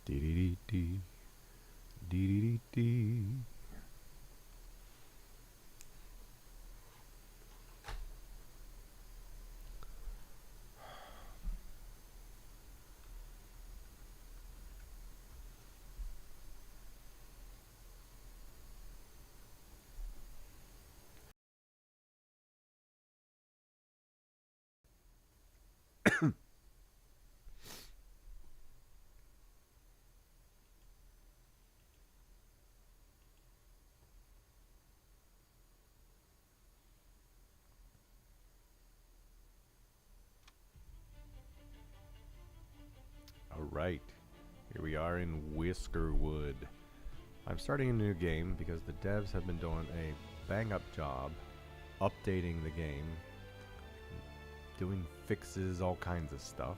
Dee dee dee dee. Dee dee dee dee. Alright, here we are in Whiskerwood. I'm starting a new game because the devs have been doing a bang-up job updating the game, doing fixes, all kinds of stuff.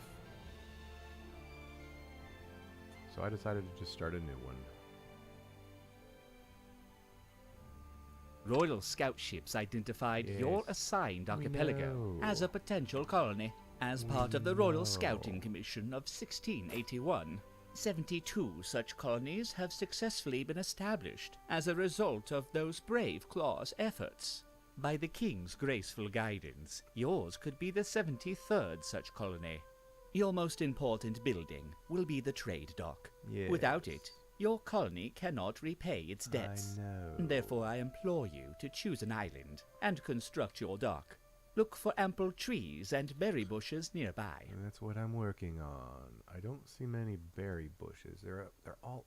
So I decided to just start a new one. Royal scout ships identified your assigned archipelago as a potential colony. As part of the Royal Scouting Commission of 1681, 72 such colonies have successfully been established as a result of those brave Claw's efforts. By the King's graceful guidance, yours could be the 73rd such colony. Your most important building will be the trade dock. Yes. Without it, your colony cannot repay its debts. I know. Therefore, I implore you to choose an island and construct your dock. Look for ample trees and berry bushes nearby. That's what I'm working on. I don't see many berry bushes. They're all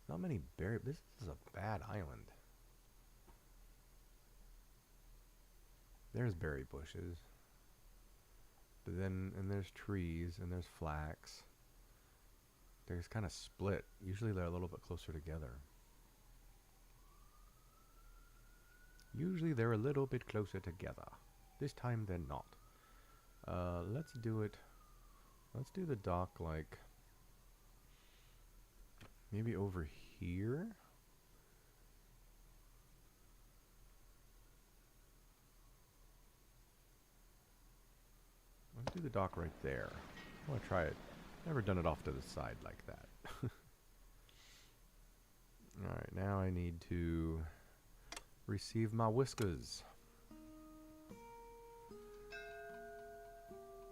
not many berry. This is a bad island. There's berry bushes. But then and there's trees and there's flax. They're kind of split. Usually they're a little bit closer together. Usually they're a little bit closer together. This time they're not. Let's do it. Let's do the dock like maybe over here. Let's do the dock right there. I want to try it. Never done it off to the side like that. Alright, now I need to receive my whiskers.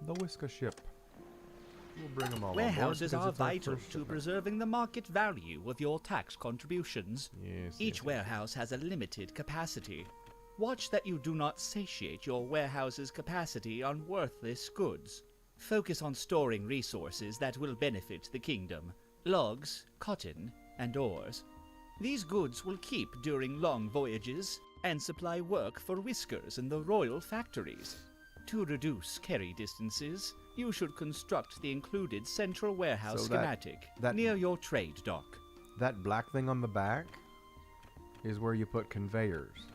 The whisker ship. We'll bring them all on board Warehouses because are it's our vital first to shipment. preserving the market value of your tax contributions. Yes, Each yes, warehouse has a limited capacity. Watch that you do not satiate your warehouse's capacity on worthless goods. Focus on storing resources that will benefit the kingdom: logs, cotton, and ores. These goods will keep during long voyages and supply work for whiskers in the royal factories. To reduce carry distances, you should construct the included central warehouse So that- schematic that- near your trade dock. That black thing on the back is where you put conveyors.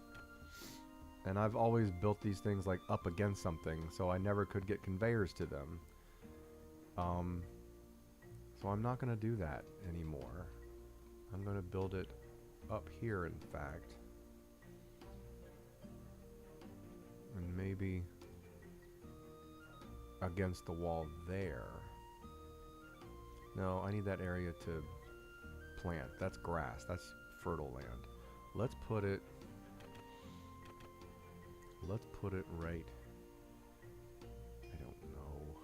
And I've always built these things like up against something, so I never could get conveyors to them. So I'm not going to do that anymore. I'm going to build it up here, in fact. And maybe against the wall there. No, I need that area to plant. That's grass. That's fertile land. Let's put it right. I don't know.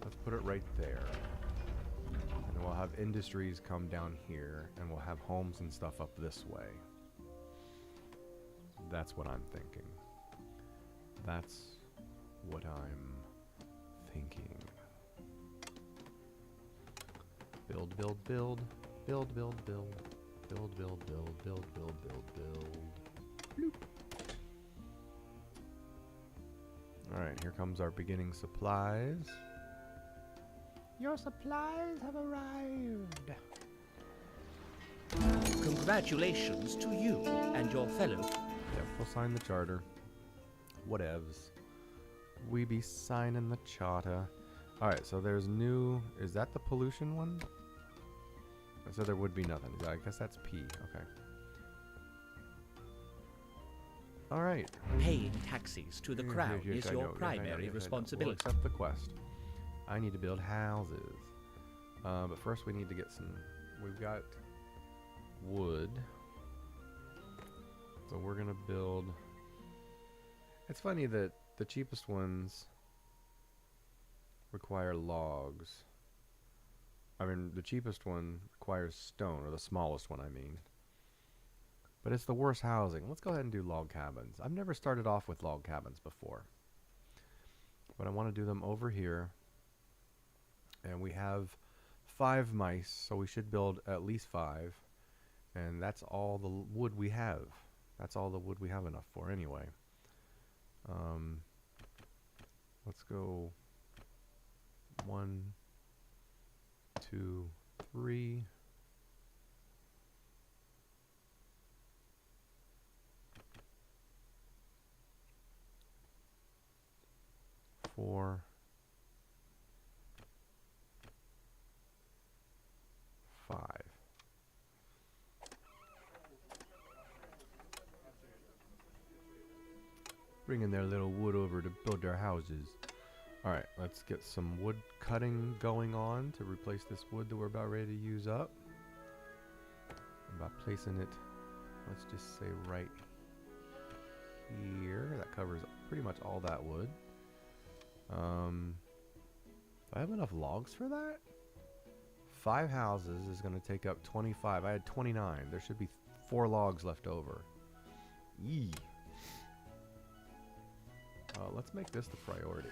Let's put it right there. And then we'll have industries come down here, and we'll have homes and stuff up this way. That's what I'm thinking. That's what I'm thinking. Build, build, build. Build, build, build. Build, build, build, build, build, build, build. Bloop. Alright, here comes our beginning supplies. Your supplies have arrived. Congratulations to you and your fellow. Yep, we'll sign the charter. Whatevs. We be signing the charter. Alright, so there's new... Is that the pollution one? So there would be nothing. I guess that's P. Okay. Alright. Paying taxes to the crown Yes, is I your know. Yes, I know. primary Yes, I know. responsibility. We'll accept the quest. I need to build houses. But first we need to get some... We've got wood. So we're going to build... It's funny that the cheapest ones require logs. I mean, the cheapest one requires stone, or the smallest one, I mean. But it's the worst housing. Let's go ahead and do log cabins. I've never started off with log cabins before. But I want to do them over here. And we have 5 mice, so we should build at least 5. And that's all the wood we have. That's all the wood we have enough for anyway. Let's go 1, 2, 3. 4. 5. Bringing their little wood over to build their houses. Alright, let's get some wood cutting going on to replace this wood that we're about ready to use up. About placing it, let's just say right here. That covers pretty much all that wood. Do I have enough logs for that? 5 houses is going to take up 25. I had 29. There should be 4 logs left over. Yee. Let's make this the priority.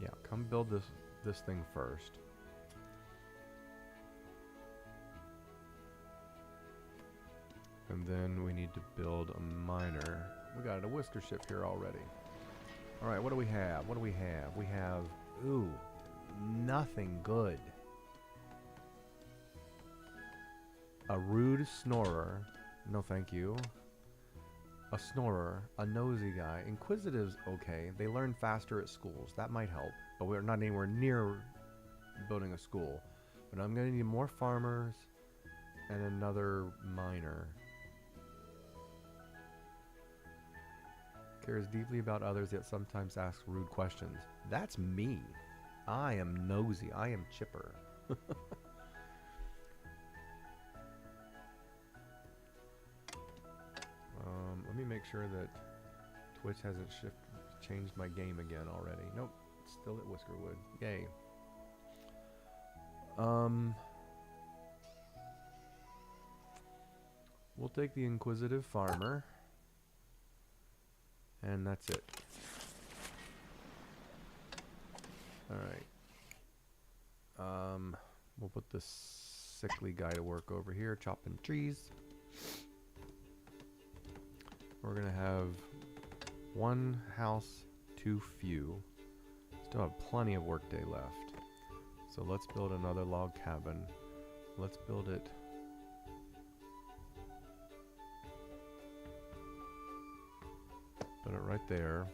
Yeah, come build this thing first. And then we need to build a miner. We got a whisker ship here already. Alright, what do we have? What do we have? We have... Ooh, nothing good. A rude snorer. No thank you. A snorer. A nosy guy. Inquisitives, okay. They learn faster at schools. That might help. But we're not anywhere near building a school. But I'm going to need more farmers and another miner. Cares deeply about others, yet sometimes asks rude questions. That's me. I am nosy. I am chipper. Let me make sure that Twitch hasn't changed my game again already. Nope. Still at Whiskerwood. Yay. We'll take the Inquisitive Farmer. And that's it. Alright. We'll put the sickly guy to work over here, chopping trees. We're gonna have 1 house too few. Still have plenty of workday left. So let's build another log cabin. Let's build it. Put it right there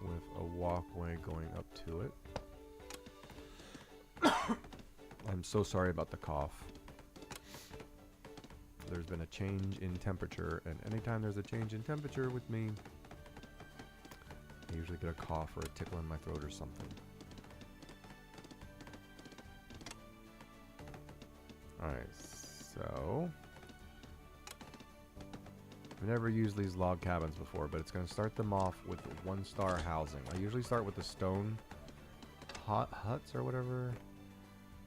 with a walkway going up to it. I'm so sorry about the cough. There's been a change in temperature, and anytime there's a change in temperature with me, I usually get a cough or a tickle in my throat or something. Alright, so... I've never used these log cabins before, but it's going to start them off with 1-star housing. I usually start with the stone huts or whatever.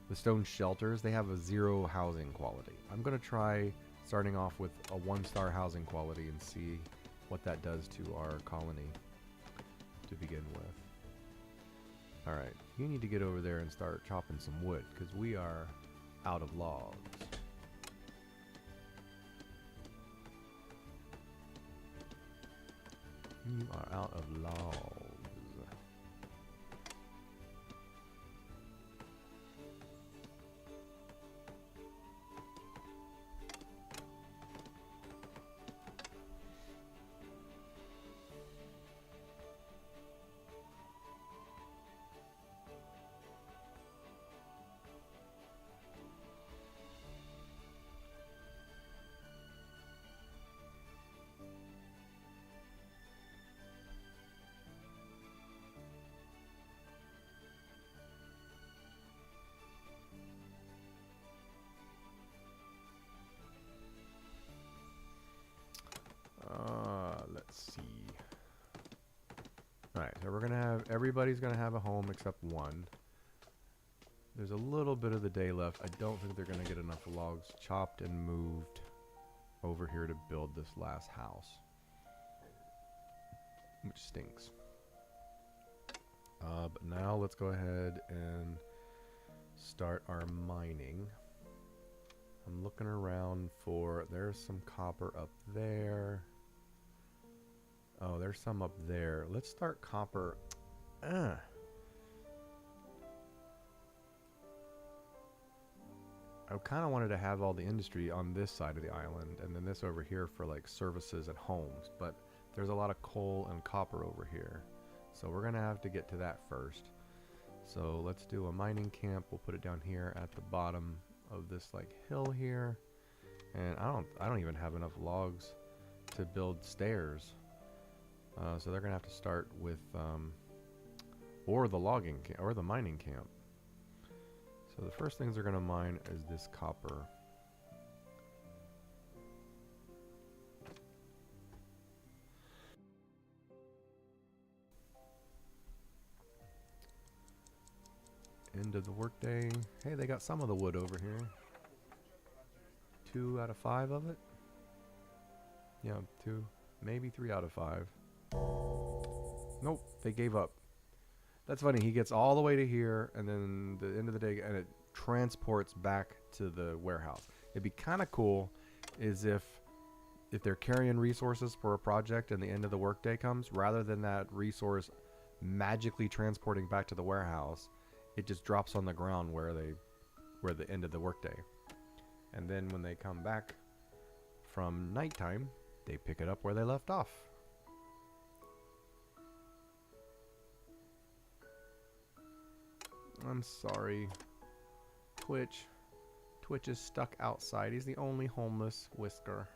The stone shelters, they have a 0 housing quality. I'm going to try starting off with a 1-star housing quality and see what that does to our colony to begin with. Alright, you need to get over there and start chopping some wood, because we are out of logs. You are out of logs. Alright, so we're gonna have, everybody's gonna have a home except one. There's a little bit of the day left. I don't think they're gonna get enough logs chopped and moved over here to build this last house. Which stinks. But now let's go ahead and start our mining. I'm looking around for, there's some copper up there. Oh, there's some up there. Let's start copper. I kind of wanted to have all the industry on this side of the island and then this over here for like services and homes, but there's a lot of coal and copper over here. So we're gonna have to get to that first. So let's do a mining camp. We'll put it down here at the bottom of this like hill here. And I don't even have enough logs to build stairs. So they're gonna have to start with or the logging camp or the mining camp. So the first things they're gonna mine is this copper. End of the workday. Hey, they got some of the wood over here. 2 out of 5 of it. Yeah, 2, maybe 3 out of 5. Nope, they gave up. That's funny. He gets all the way to here, and then the end of the day, and it transports back to the warehouse. It'd be kind of cool, is if they're carrying resources for a project, and the end of the workday comes, rather than that resource magically transporting back to the warehouse, it just drops on the ground where the end of the workday. And then when they come back from nighttime, they pick it up where they left off. I'm sorry. Twitch is stuck outside. He's the only homeless Whisker.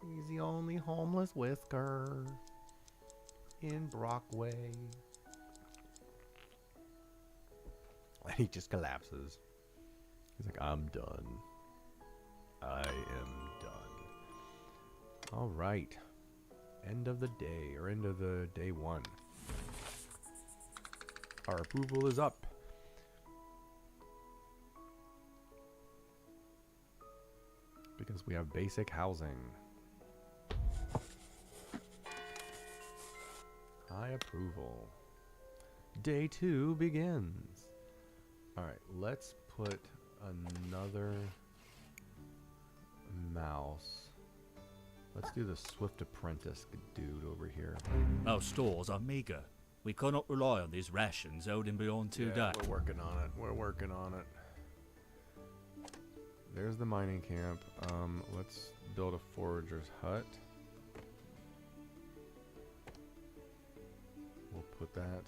He's the only homeless Whisker in Brockway. And he just collapses. He's like, I'm done. I am done. All right. End of the day, or end of the day 1. Our approval is up. Because we have basic housing. High approval. Day 2 begins. Alright, let's put another mouse. Let's do the Swift Apprentice dude over here. Our stores are meager. We cannot rely on these rations holding beyond 2 days. We're working on it. We're working on it. There's the mining camp. Let's build a forager's hut. We'll put that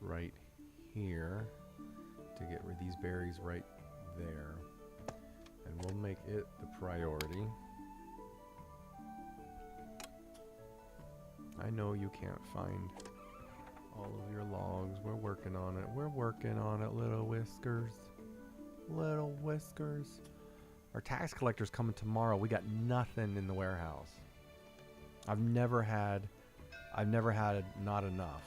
right here to get rid of these berries right there. And we'll make it the priority. I know you can't find all of your logs. We're working on it. We're working on it, little Whiskers. Little Whiskers. Our tax collector's coming tomorrow. We got nothing in the warehouse. I've never had not enough.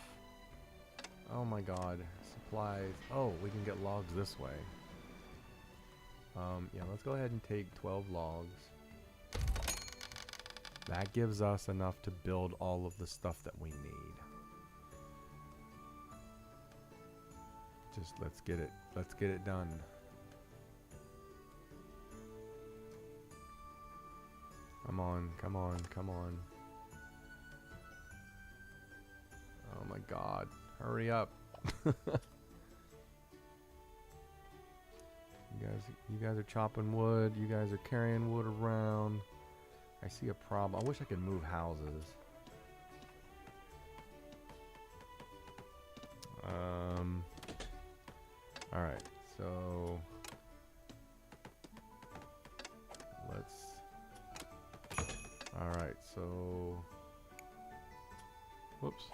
Oh my god. Supplies. Oh, we can get logs this way. Yeah, let's go ahead and take 12 logs. That gives us enough to build all of the stuff that we need. Just let's get it done. Come on, come on, come on. Oh my god, hurry up. You guys are chopping wood, you guys are carrying wood around. I see a problem. I wish I could move houses. Alright, so whoops.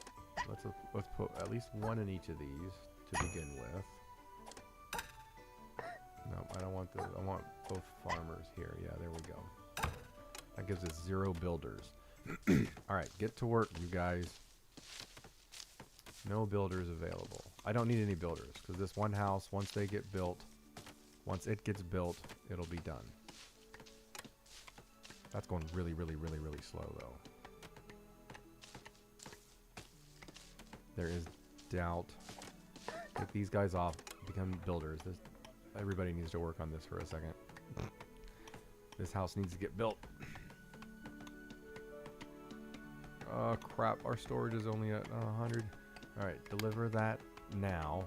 Let's put at least one in each of these to begin with. No, I don't want I want both farmers here. Yeah, there we go. That gives us 0 builders. Alright, get to work, you guys. No builders available. I don't need any builders because this one house, once it gets built, it'll be done. That's going really, really, really, really slow though. There is doubt. Take these guys off, become builders. Everybody needs to work on this for a second. This house needs to get built. Oh crap, our storage is only at 100. Alright, deliver that now.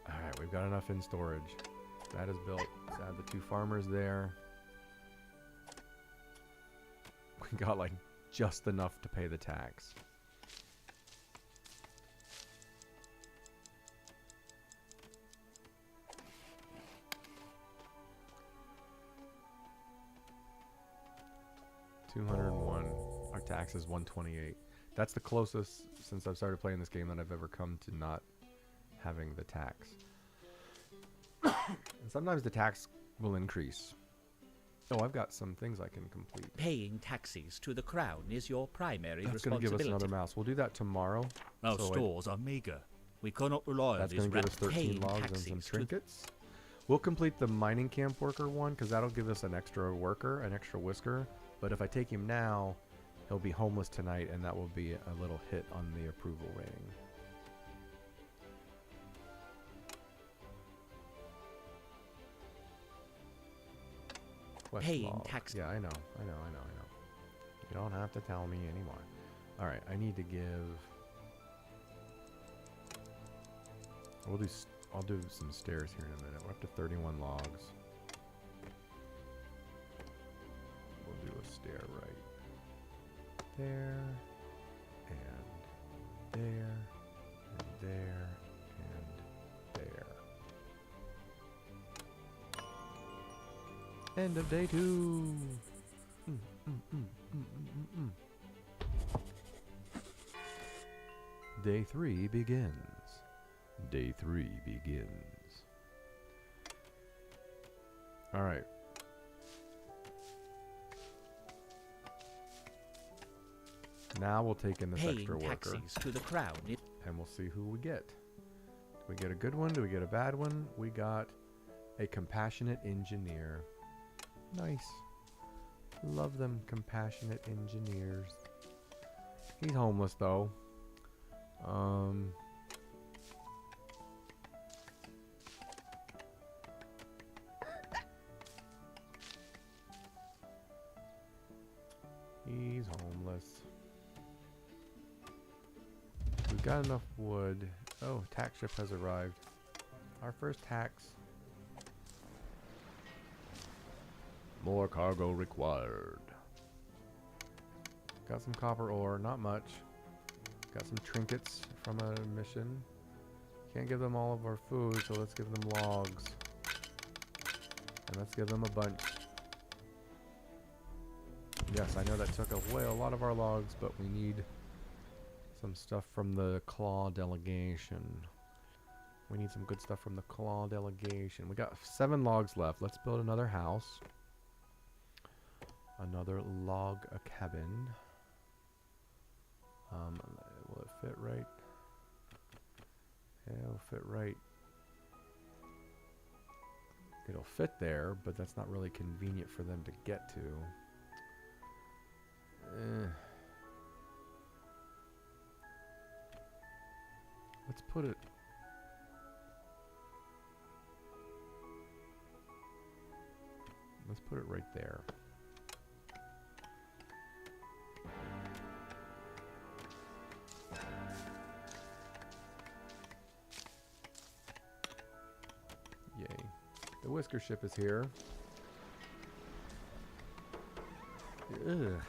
Alright, we've got enough in storage. That is built. Let's add the 2 farmers there. We got like just enough to pay the tax. $201. Our tax is $128. That's the closest since I've started playing this game that I've ever come to not having the tax. And sometimes the tax will increase. Oh, I've got some things I can complete. Paying taxes to the crown is your primary That's going to responsibility. give us another mouse. We'll do that tomorrow. Our So stores are meager. We cannot rely on that's this going to give rat us 13 paying logs and taxes some to trinkets. We'll complete the mining camp worker one because that'll give us an extra worker, an extra whisker. But if I take him now, he'll be homeless tonight, and that will be a little hit on the approval rating. Quest Paying log. tax. Yeah, I know. You don't have to tell me anymore. All right, I need to give. I'll do some stairs here in a minute. We're up to 31 logs. We'll do a stair right there, and there, and there, and there. End of day 2. Day 3 begins. Day 3 begins. All right. Now we'll take in this extra worker, taxes to the crown. and we'll see who we get. Do we get a good one? Do we get a bad one? We got a compassionate engineer. Nice. Love them compassionate engineers. He's homeless though. He's homeless. We've got enough wood. Oh, tax ship has arrived. Our first tax. More cargo required. Got some copper ore, not much. Got some trinkets from a mission. Can't give them all of our food, so let's give them logs. And let's give them a bunch. Yes, I know that took away a lot of our logs, but we need some stuff from the Claw delegation. We need some good stuff from the Claw delegation. We got 7 logs left. Let's build another house. Another log cabin. Will it fit right? Yeah, it'll fit right. It'll fit there, but that's not really convenient for them to get to. Let's put it. Let's put it right there. Yay. The whisker ship is here. Ugh.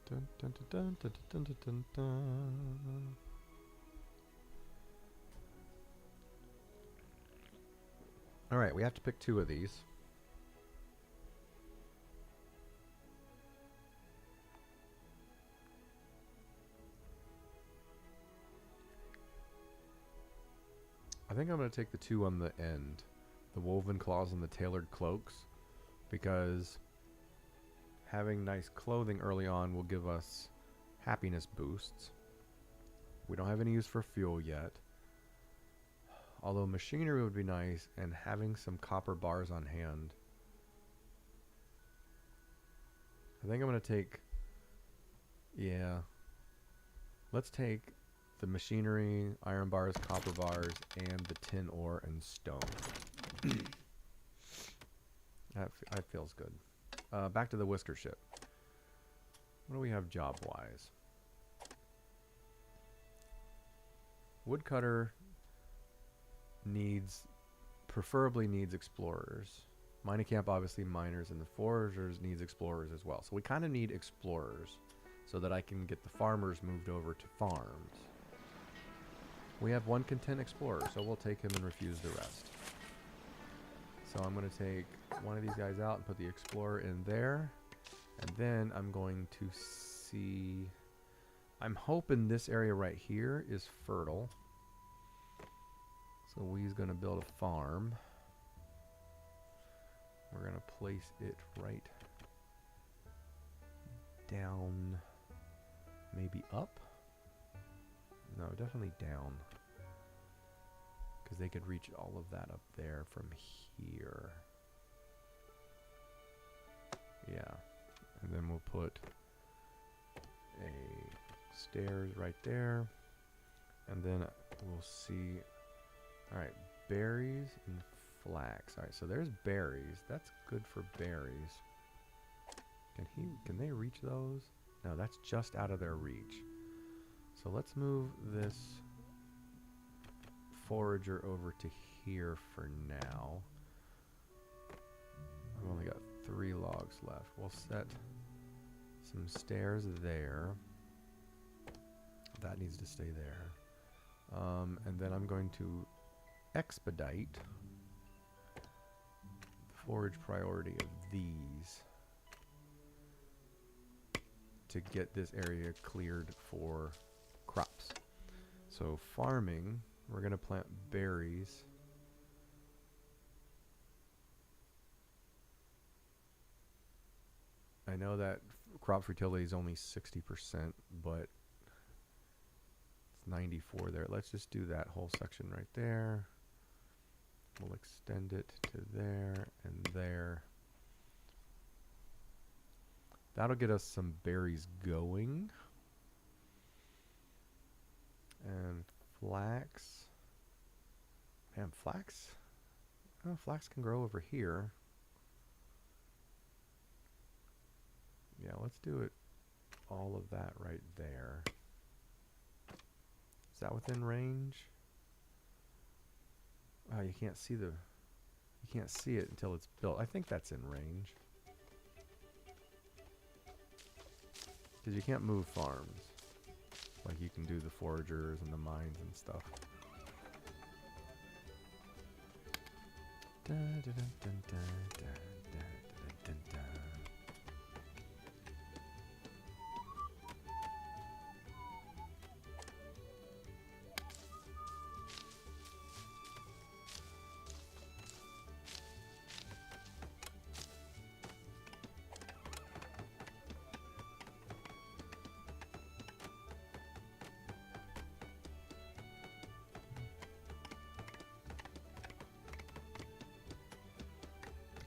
Dun, dun, dun, dun, dun, dun, dun, dun. All right, we have to pick 2 of these. I think I'm going to take the 2 on the end. The woven claws and the tailored cloaks. Because having nice clothing early on will give us happiness boosts. We don't have any use for fuel yet. Although machinery would be nice, and having some copper bars on hand. I think I'm going to take... Yeah. Let's take the machinery, iron bars, copper bars, and the tin ore and stone. That feels good. Back to the Whisker ship. What do we have job-wise? Woodcutter preferably needs explorers. Mining camp obviously miners, and the foragers needs explorers as well. So we kind of need explorers so that I can get the farmers moved over to farms. We have 1 content explorer, so we'll take him and refuse the rest. So I'm going to take one of these guys out and put the explorer in there. And then I'm going to see... I'm hoping this area right here is fertile. So we's going to build a farm. We're going to place it right down, maybe up? No, definitely down. Because they could reach all of that up there from here. Yeah. And then we'll put a stairs right there. And then we'll see... Alright, berries and flax. Alright, so there's berries. That's good for berries. Can they reach those? No, that's just out of their reach. So let's move this forager over to here for now. I've only got 3 logs left. We'll set some stairs there. That needs to stay there. And then I'm going to expedite the forage priority of these to get this area cleared for crops. So farming, we're going to plant berries. I know that crop fertility is only 60%, but it's 94 there. Let's just do that whole section right there. We'll extend it to there and there. That'll get us some berries going. And flax. Man, flax? Oh, flax can grow over here. Yeah, let's do it. All of that right there. Is that within range? Oh, you can't see it until it's built. I think that's in range. Because you can't move farms. Like you can do the foragers and the mines and stuff. Da, da, da, da, da, da, da, da, da, da.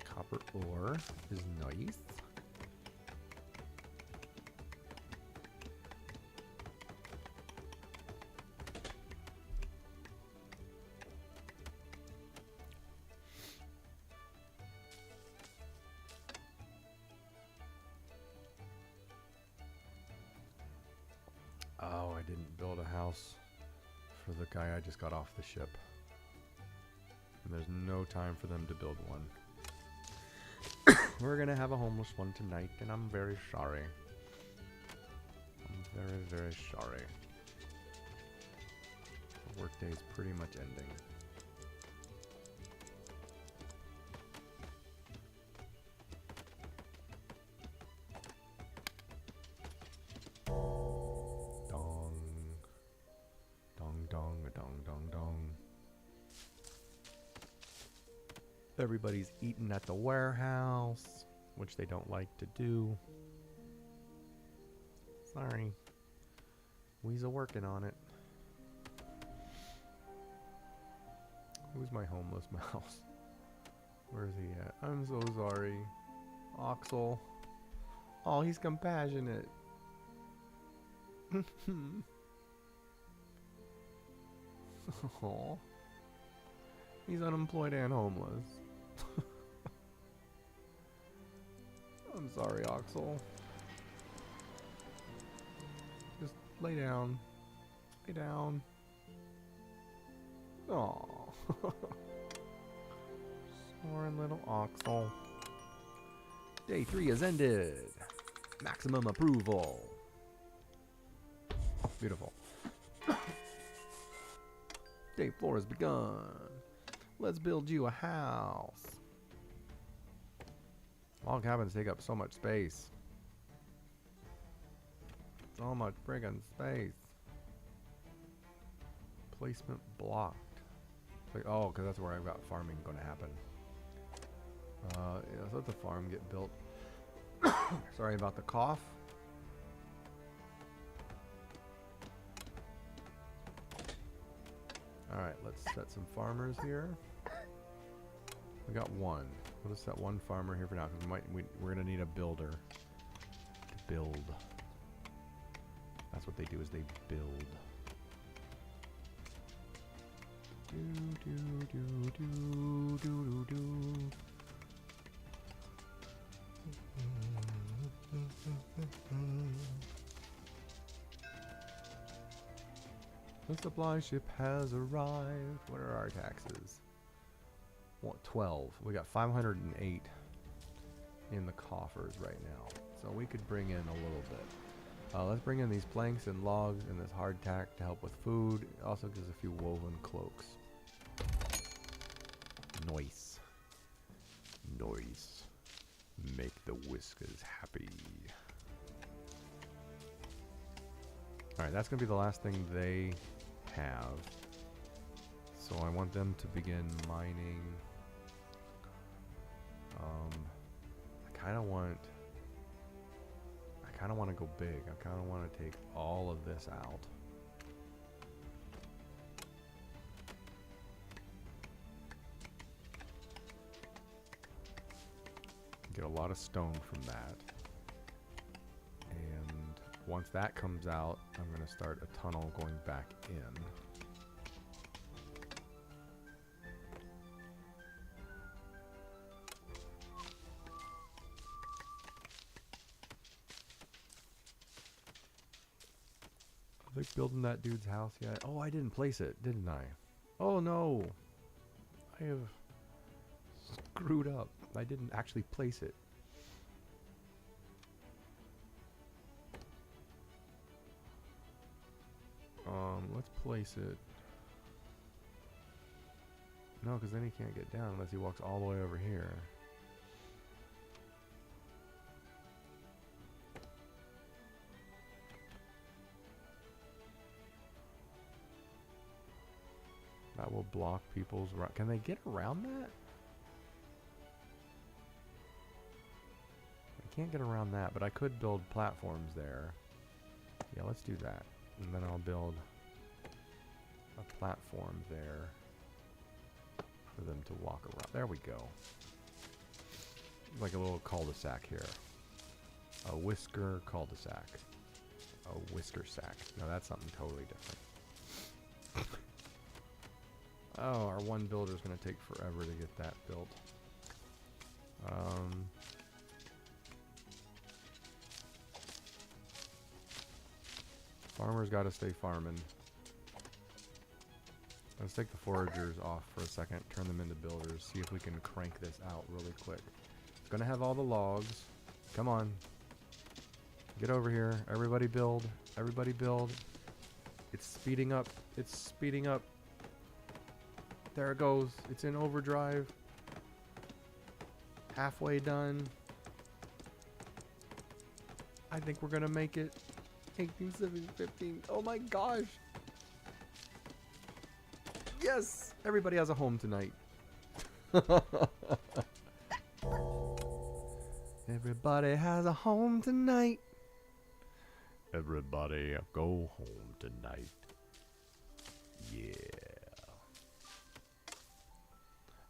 Copper ore is nice. Oh, I didn't build a house for the guy I just got off the ship. And there's no time for them to build one. We're gonna have a homeless one tonight, and I'm very sorry. I'm very, very sorry. The workday is pretty much ending. Dong. Dong, dong, a dong, dong, dong. Everybody's eating at the warehouse, which they don't like to do. Sorry. We's working on it. Who's my homeless mouse? Where's he at? I'm so sorry. Oxel. Oh, he's compassionate. Oh. He's unemployed and homeless. I'm sorry, Oxel. Just lay down. Lay down. Aww. Snoring little Oxel. Day 3 is ended. Maximum approval. Beautiful. Day 4 has begun. Let's build you a house. Log cabins take up so much space. So much friggin' space. Placement blocked. Like, oh, because that's where I've got farming going to happen. Yeah, let's let the farm get built. Sorry about the cough. Alright, let's set some farmers here. We got one. We'll just set one farmer here for now because we're going to need a builder to build. That's what they do, is they build. Do do do do do do do. The supply ship has arrived. What are our taxes? What, 12. We got 508 in the coffers right now. So we could bring in a little bit. Let's bring in these planks and logs and this hardtack to help with food. It also gives a few woven cloaks. Nice. Nice. Make the whiskers happy. Alright, that's going to be the last thing they have. So I want them to begin mining. I kind of want to go big. I kind of want to take all of this out. Get a lot of stone from that. And once that comes out, I'm going to start a tunnel going back in. Are they building that dude's house yet? Oh, I didn't place it, didn't I? Oh no! I have screwed up. I didn't actually place it. Let's place it. No, because then he can't get down unless he walks all the way over here. That will block people's route. Can they get around that? I can't get around that, but I could build platforms there. Yeah, let's do that. And then I'll build a platform there for them to walk around. There we go. Like a little cul-de-sac here. A whisker cul-de-sac. A whisker sack. No, that's something totally different. Oh, our one builder is going to take forever to get that built. Farmers got to stay farming. Let's take the foragers off for a second, turn them into builders, see if we can crank this out really quick. It's going to have all the logs. Come on. Get over here. Everybody build. Everybody build. It's speeding up. It's speeding up. There it goes. It's in overdrive. Halfway done. I think we're going to make it. 18, 17, 15. Oh my gosh. Yes! Everybody has a home tonight. Everybody has a home tonight. Everybody go home tonight. Yeah.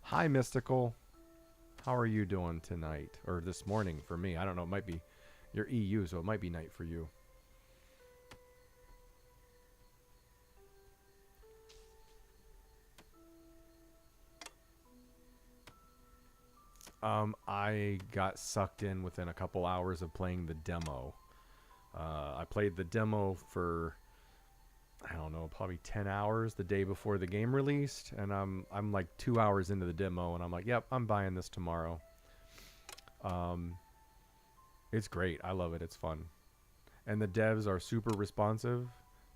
Hi, Mystical. How are you doing tonight? Or this morning for me. I don't know. It might be your EU, so it might be night for you. I got sucked in within a couple hours of playing the demo. I played the demo for, I don't know, probably 10 hours the day before the game released, and I'm like 2 hours into the demo, and I'm like, yep, I'm buying this tomorrow. It's great. I love it. It's fun. And the devs are super responsive.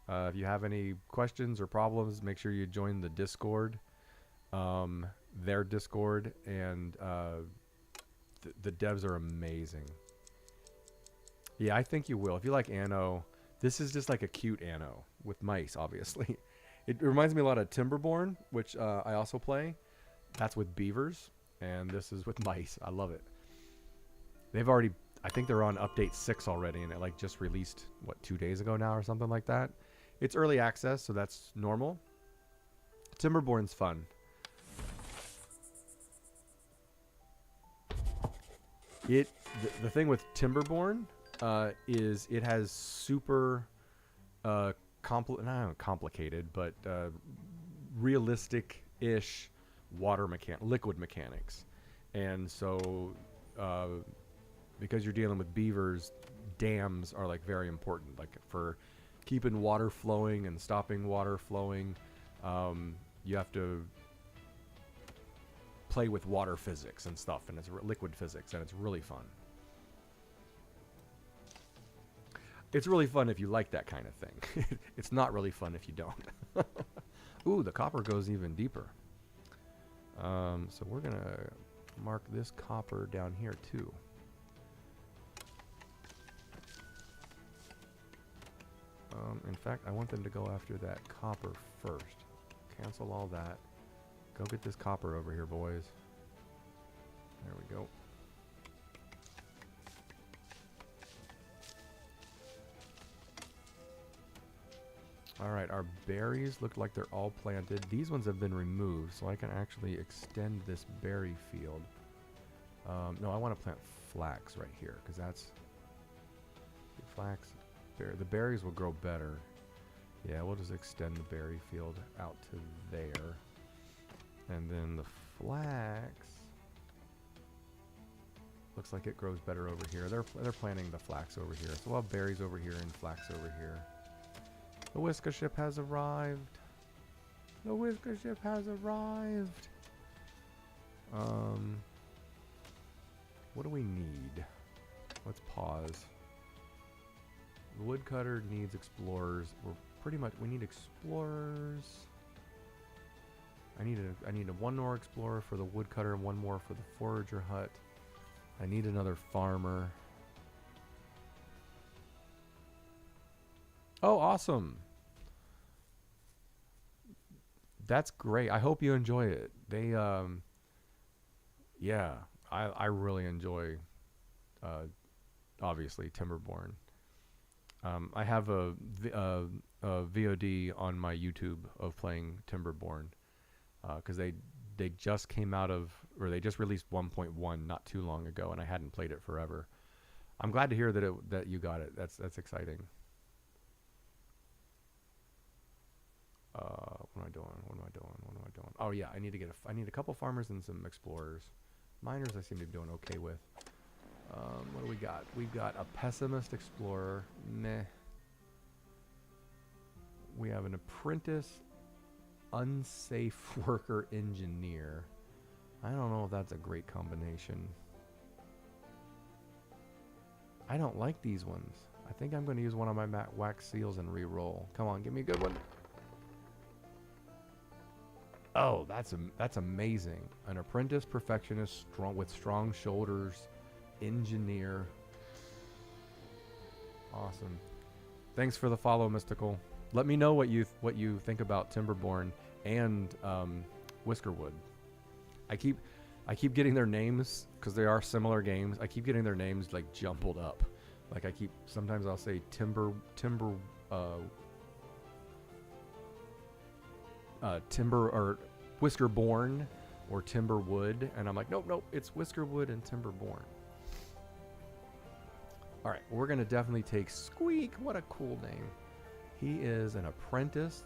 If you have any questions or problems, make sure you join the Discord. Their Discord, and the devs are amazing. Yeah, I think you will. If you like Anno, this is just like a cute Anno with mice, obviously. It reminds me a lot of Timberborn, which I also play. That's with beavers, and this is with mice. I love it. They've already, I think they're on update 6 already, and it like just released, what, 2 days ago now or something like that. It's early access, so that's normal. Timberborn's fun. The thing with Timberborn is it has super not complicated, but realistic-ish liquid mechanics. And so because you're dealing with beavers, dams are like very important, like for keeping water flowing and stopping water flowing. You have to play with water physics and stuff, and it's liquid physics, and it's really fun. It's really fun if you like that kind of thing. It's not really fun if you don't. Ooh, the copper goes even deeper. So we're gonna mark this copper down here too. In fact, I want them to go after that copper first. Cancel all that. Go get this copper over here, boys. There we go. Alright, our berries look like they're all planted. These ones have been removed, so I can actually extend this berry field. No, I want to plant flax right here, because that's... The berries will grow better. Yeah, we'll just extend the berry field out to there. And then the flax looks like it grows better over here. They're planting the flax over here. So we'll have berries over here and flax over here. The whisker ship has arrived. The whisker ship has arrived. What do we need? Let's pause. The woodcutter needs explorers. We need explorers. I need a one more explorer for the woodcutter and one more for the forager hut. I need another farmer. Oh, awesome. That's great. I hope you enjoy it. They, yeah, I really enjoy, obviously, Timberborn. I have a VOD on my YouTube of playing Timberborn. Because they just came out of, or they just released 1.1 not too long ago, and I hadn't played it forever. I'm glad to hear that you got it. That's exciting. What am I doing? Oh yeah, I need a couple farmers and some explorers. Miners I seem to be doing okay with. What do we got? We've got a pessimist explorer. Meh. We have an apprentice unsafe worker engineer. I don't know if that's a great combination. I don't like these ones. I think I'm going to use one of my wax seals and re-roll. Come on, give me a good one. Oh, that's amazing. An apprentice perfectionist with strong shoulders, engineer. Awesome. Thanks for the follow, Mystical. Let me know what you think about Timberborn and Whiskerwood. I keep getting their names, because they are similar games. I keep getting their names like jumbled up. Like sometimes I'll say Timber, or Whiskerborn or Timberwood, and I'm like, nope, it's Whiskerwood and Timberborn. All right, we're gonna definitely take Squeak. What a cool name. He is an apprentice,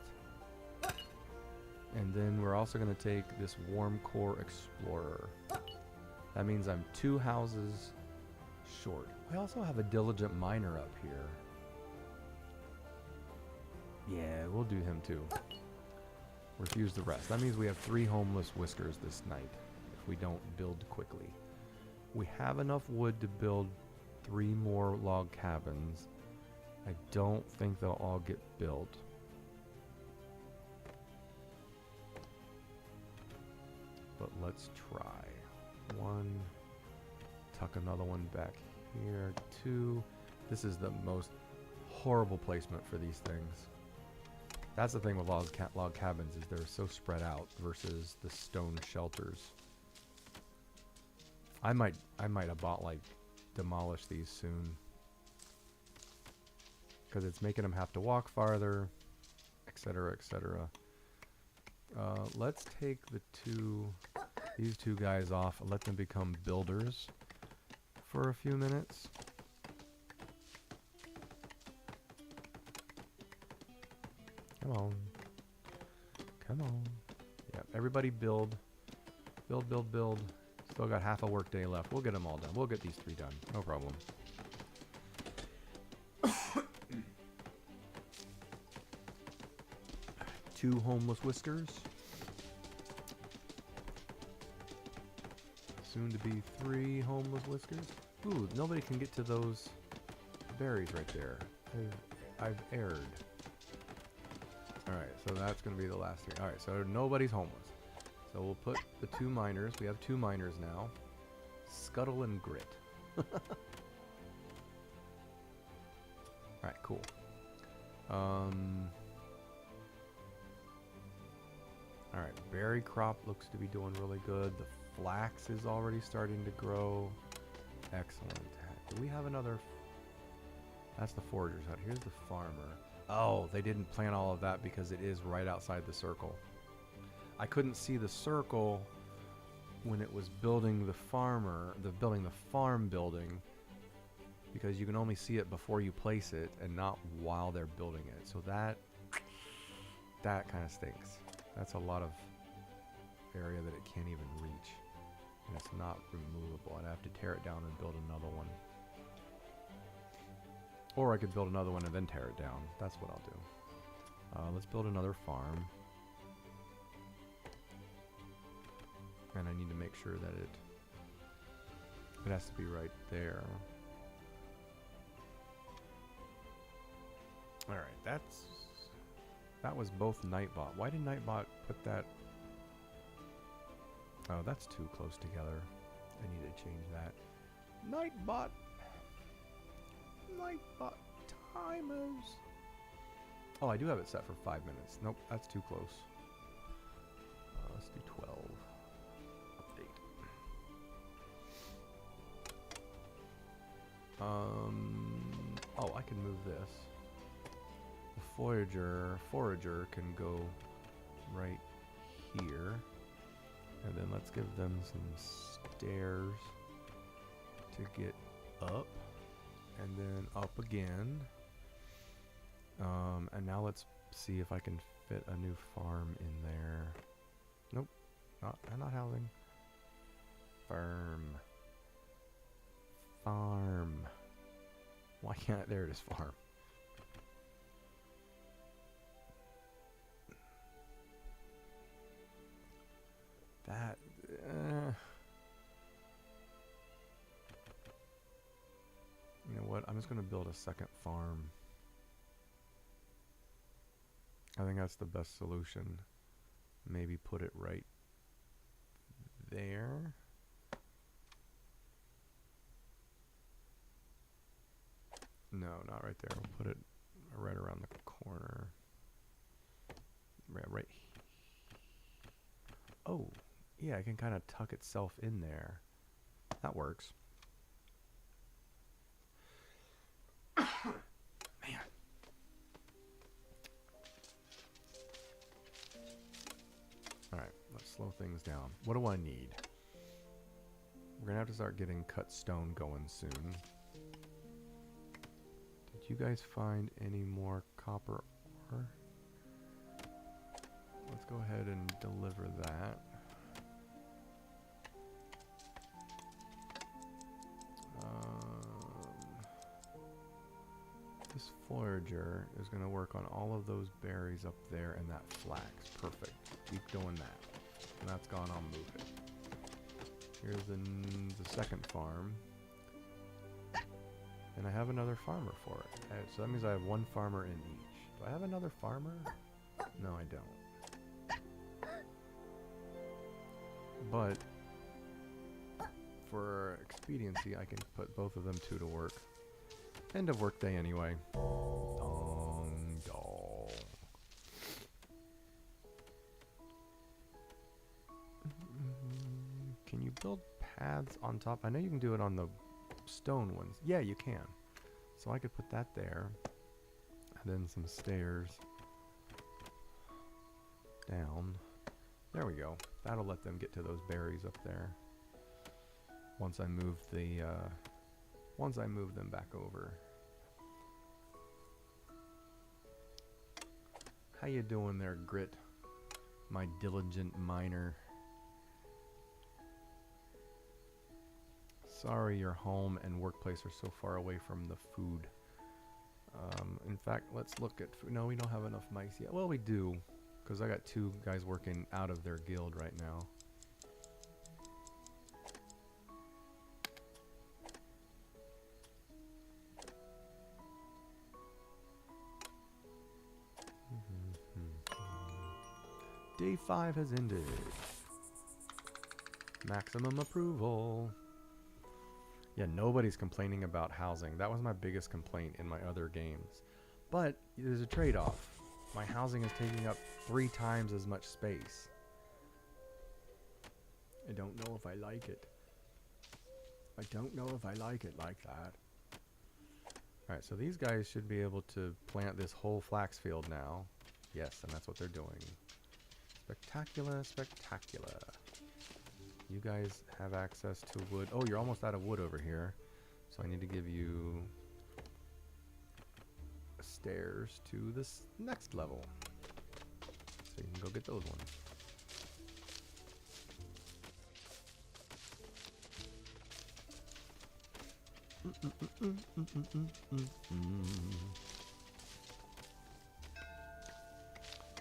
and then we're also gonna take this Warm Core Explorer. That means I'm 2 houses short. I also have a Diligent Miner up here. Yeah, we'll do him too. Refuse the rest. That means we have 3 homeless Whiskers this night if we don't build quickly. We have enough wood to build 3 more log cabins. I don't think they'll all get built. But let's try. 1. Tuck another one back here. 2. This is the most horrible placement for these things. That's the thing with log cabins, is they're so spread out versus the stone shelters. I might have bought, like, demolish these soon, because it's making them have to walk farther, etc., etc. Let's take these two guys off and let them become builders for a few minutes. Come on. Yeah, everybody build. Still got half a work day left. We'll get them all done. We'll get these 3 done. No problem. Two homeless Whiskers. Soon to be 3 homeless Whiskers. Ooh, nobody can get to those berries right there. I've erred. Alright, so that's going to be the last 3. Alright, so nobody's homeless. So we'll put the 2 miners. We have 2 miners now. Scuttle and Grit. Alright, cool. Alright, berry crop looks to be doing really good. The flax is already starting to grow. Excellent. Do we have another? That's the forager's hut. Here's the farmer. Oh, they didn't plant all of that because it is right outside the circle. I couldn't see the circle when it was building the farm building, because you can only see it before you place it and not while they're building it. So that kind of stinks. That's a lot of area that it can't even reach, and it's not removable. I'd have to tear it down and build another one. Or I could build another one and then tear it down. That's what I'll do. Let's build another farm. And I need to make sure that it has to be right there. Alright, that was both Nightbot. Why did Nightbot put that? Oh, that's too close together. I need to change that. Nightbot timers. Oh, I do have it set for 5 minutes. Nope, that's too close. Let's do 12. Update. Oh, I can move this. The forager can go right here. And then let's give them some stairs to get up. And then up again. And now let's see if I can fit a new farm in there. Nope. Not housing. Farm. Why can't there it is, farm. That you know what? I'm just going to build a second farm. I think that's the best solution. Maybe put it right there. No, not right there. We'll put it right around the corner. Right. Oh, Yeah, it can kind of tuck itself in there. That works. Man. Alright, let's slow things down. What do I need? We're gonna have to start getting cut stone going soon. Did you guys find any more copper ore? Let's go ahead and deliver that. This forager is going to work on all of those berries up there and that flax. Perfect. Keep doing that. And that's gone, I'll move it. Here's the second farm. And I have another farmer for it. So that means I have one farmer in each. Do I have another farmer? No, I don't. But for expediency, I can put both of them two to work. End of work day anyway. Dong dong. Can you build paths on top? I know you can do it on the stone ones. Yeah, you can. So I could put that there. And then some stairs down. There we go. That'll let them get to those berries up there. Once I move the once I move them back over. How you doing there, Grit? My diligent miner. Sorry your home and workplace are so far away from the food. In fact, let's look at food. No, we don't have enough mice yet. Well, we do, because I got 2 guys working out of their guild right now. Day 5 has ended. Maximum approval. Yeah, nobody's complaining about housing. That was my biggest complaint in my other games. But there's a trade-off. My housing is taking up 3 times as much space. I don't know if I like it. I don't know if I like it like that. Alright, so these guys should be able to plant this whole flax field now. Yes, and that's what they're doing. Spectacular, spectacular. You guys have access to wood. Oh, you're almost out of wood over here. So I need to give you stairs to this next level. So you can go get those ones.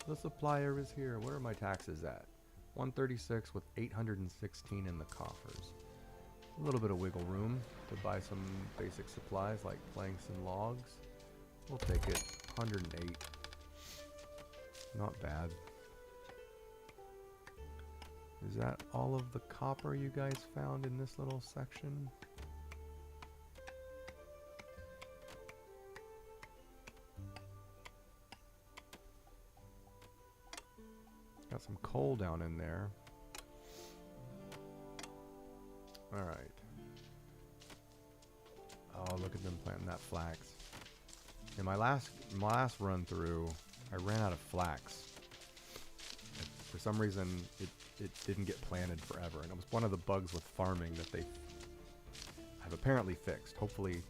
The supplier is here. Where are my taxes at? 136 with 816 in the coffers. A little bit of wiggle room to buy some basic supplies like planks and logs. We'll take it. 108. Not bad. Is that all of the copper you guys found in this little section? Got some coal down in there. Alright. Oh, look at them planting that flax. In my last run through, I ran out of flax. For some reason, it didn't get planted forever. And it was one of the bugs with farming that they have apparently fixed. Hopefully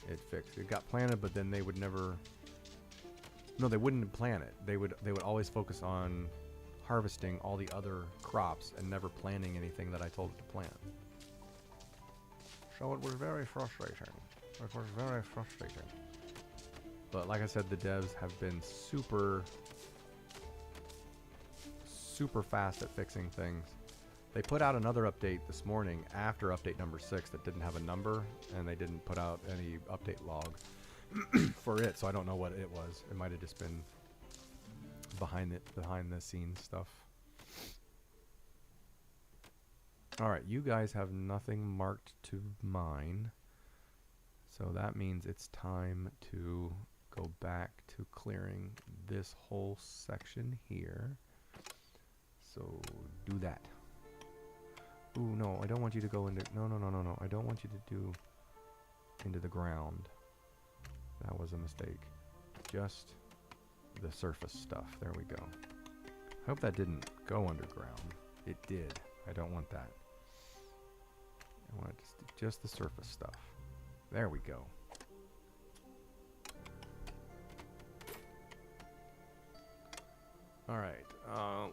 it fixed. It got planted, but then they would never... No, they wouldn't plant it. They would always focus on harvesting all the other crops and never planting anything that I told it to plant. So it was very frustrating. It was very frustrating. But like I said, the devs have been super fast at fixing things. They put out another update this morning after update number 6 that didn't have a number, and they didn't put out any update log for it, so I don't know what it was. It might have just been behind the scenes stuff. Alright, you guys have nothing marked to mine, so that means it's time to go back to clearing this whole section here. So do that. Ooh, no, I don't want you to go into... No, no, no, no, no. I don't want you to do into the ground. That was a mistake. Just the surface stuff. There we go. I hope that didn't go underground. It did. I don't want that. I want just the surface stuff. There we go. Alright,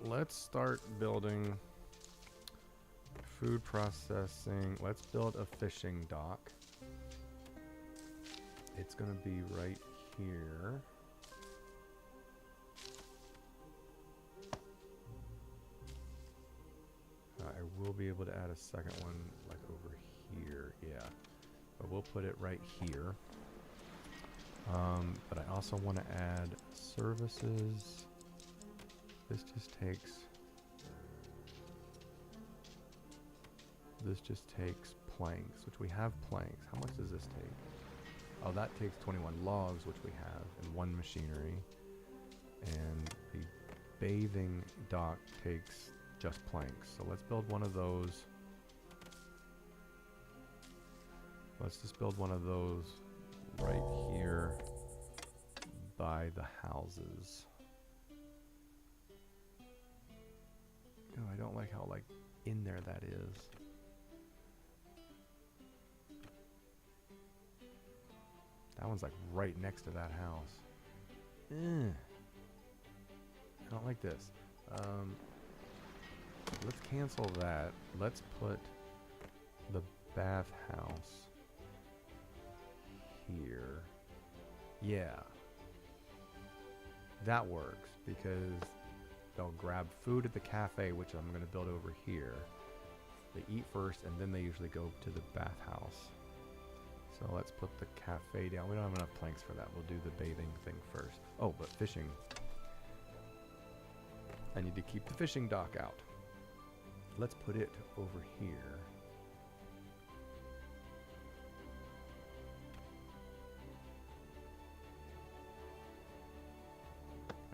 let's start building food processing. Let's build a fishing dock. It's gonna be right here. I will be able to add a second one like over here, yeah. But we'll put it right here. But I also want to add services. This just takes planks, which we have planks. How much does this take? Oh, that takes 21 logs, which we have, and 1 machinery. And the bathing dock takes just planks. So let's build one of those. Let's just build one of those right here by the houses. Oh, I don't like how like in there that is. That one's like right next to that house. I don't like this. Let's cancel that. Let's put the bathhouse here. Yeah. That works because they'll grab food at the cafe, which I'm going to build over here. They eat first and then they usually go to the bathhouse. So let's put the cafe down. We don't have enough planks for that. We'll do the bathing thing first. Oh, but fishing. I need to keep the fishing dock out. Let's put it over here.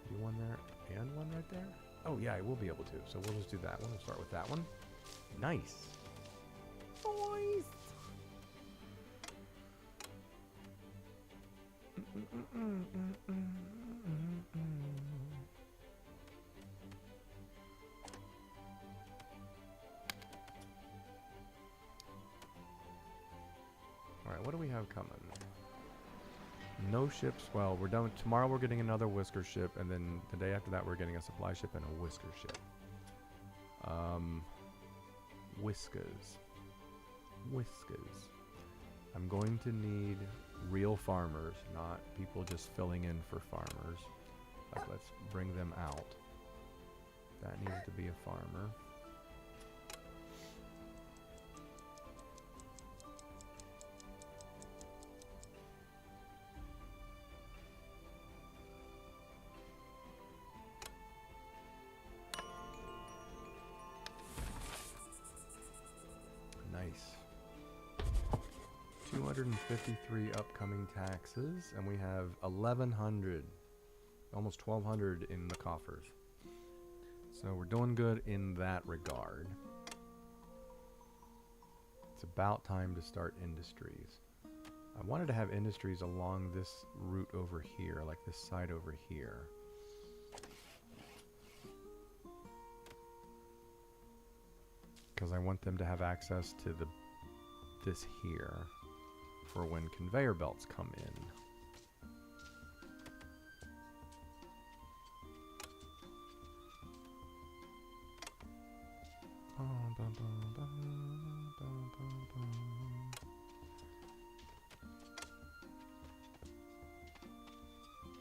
Do one there and one right there? Oh yeah, I will be able to. So we'll just do that one. We'll start with that one. Nice. Boys. Alright, what do we have coming? No ships. Well, we're done. Tomorrow we're getting another whisker ship, and then the day after that we're getting a supply ship and a whisker ship. Whiskers. Whiskers. I'm going to need real farmers, not people just filling in for farmers. Like, let's bring them out. That needs to be a farmer. Nice. 253 upcoming taxes, and we have 1,100, almost 1,200 in the coffers. So we're doing good in that regard. It's about time to start industries. I wanted to have industries along this route over here, like this side over here. Because I want them to have access to this here for when conveyor belts come in.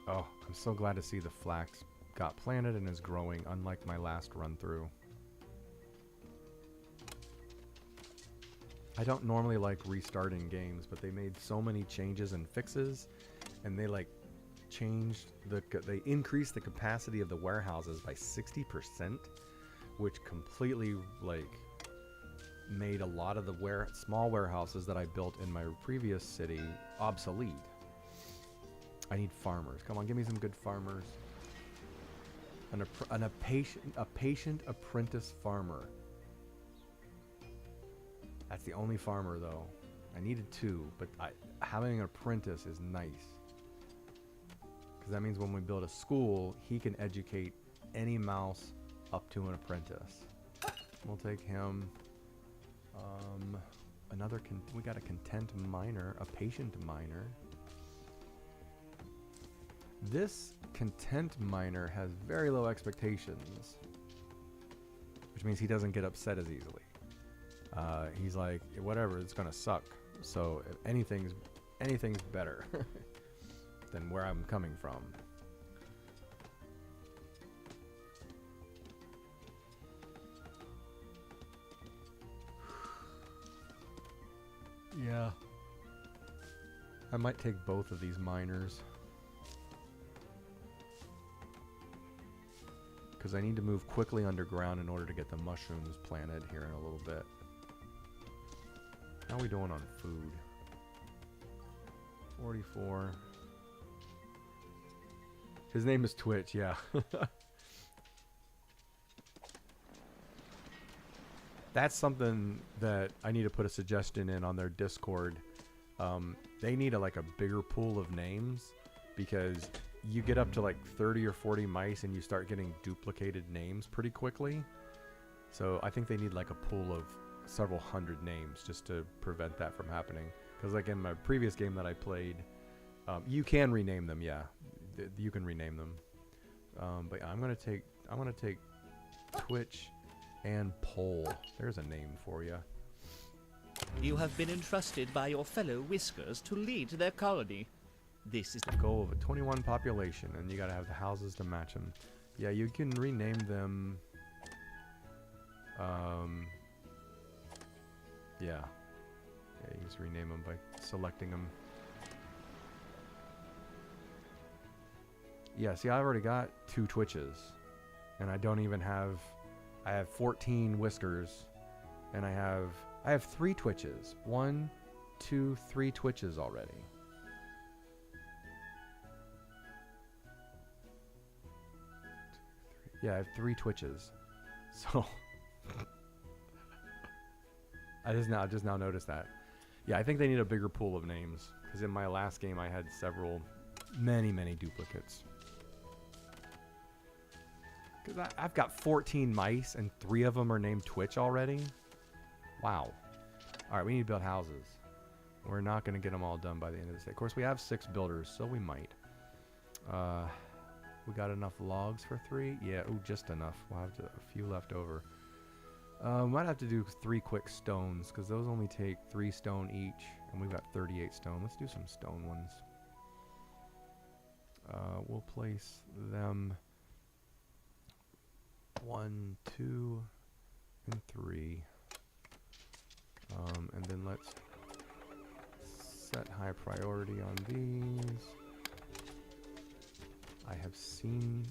Oh, I'm so glad to see the flax got planted and is growing, unlike my last run through. I don't normally like restarting games, but they made so many changes and fixes, and they like changed they increased the capacity of the warehouses by 60%, which completely like made a lot of the small warehouses that I built in my previous city obsolete. I need farmers. Come on, give me some good farmers. A patient apprentice farmer. That's the only farmer, though. I needed 2, but having an apprentice is nice. Because that means when we build a school, he can educate any mouse up to an apprentice. We'll take him. We got a content miner, a patient miner. This content miner has very low expectations, which means he doesn't get upset as easily. He's like, whatever, it's gonna suck. So if anything's better than where I'm coming from. Yeah. I might take both of these miners. Because I need to move quickly underground in order to get the mushrooms planted here in a little bit. How are we doing on food? 44. His name is Twitch, yeah. That's something that I need to put a suggestion in on their Discord. They need like a bigger pool of names, because you get up to like 30 or 40 mice and you start getting duplicated names pretty quickly. So I think they need like a pool of several hundred names just to prevent that from happening. Because like in my previous game that I played, you can rename them, yeah. You can rename them. But yeah, I'm gonna take Twitch and Pole. There's a name for you. You have been entrusted by your fellow Whiskers to lead their colony. This is the goal of a 21 population, and you gotta have the houses to match them. Yeah, you can rename them. Yeah, you just rename them by selecting them. Yeah, see, I've already got 2 Twitches, and I don't even have. I have 14 Whiskers, and I have 3 Twitches. 1, 2, 3 Twitches already. Yeah, I have 3 Twitches. So I just now noticed that. Yeah, I think they need a bigger pool of names, because in my last game I had many duplicates. Because I've got 14 mice and 3 of them are named Twitch already. Wow. Alright, we need to build houses. We're not going to get them all done by the end of this day. Of course, we have 6 builders, so we might. We got enough logs for 3? Yeah, ooh, just enough. We'll have a few left over. Might have to do 3 quick stones, because those only take 3 stone each. And we've got 38 stone. Let's do some stone ones. We'll place them 1, 2, and 3. And then let's set high priority on these. I have seen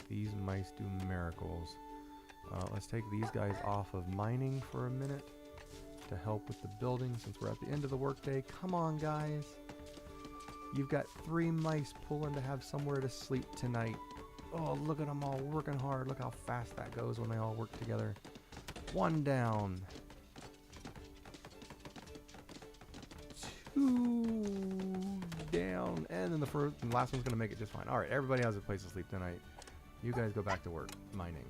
these mice do miracles. Let's take these guys off of mining for a minute to help with the building, since we're at the end of the workday. Come on, guys. You've got 3 mice pulling to have somewhere to sleep tonight. Oh, look at them all working hard. Look how fast that goes when they all work together. 1 down. 2 down. And then the last one's going to make it just fine. Alright, everybody has a place to sleep tonight. You guys go back to work mining.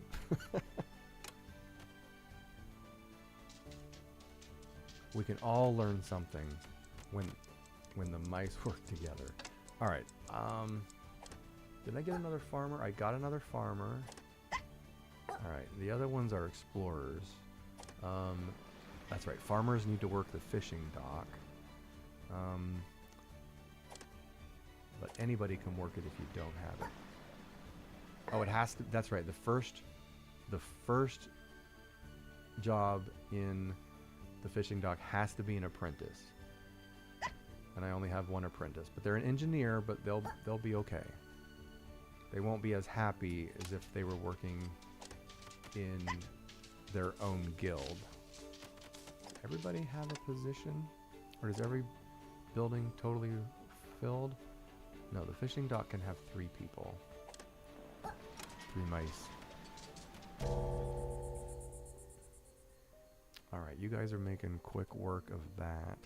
We can all learn something when the mice work together. Alright, did I get another farmer? I got another farmer. Alright, the other ones are explorers. That's right, farmers need to work the fishing dock. But anybody can work it if you don't have it. Oh, it has to, that's right, the first job in the fishing dock has to be an apprentice. And I only have 1 apprentice. But they're an engineer, but they'll be okay. They won't be as happy as if they were working in their own guild. Does everybody have a position? Or is every building totally filled? No, the fishing dock can have 3 people. 3 mice. Alright, you guys are making quick work of that.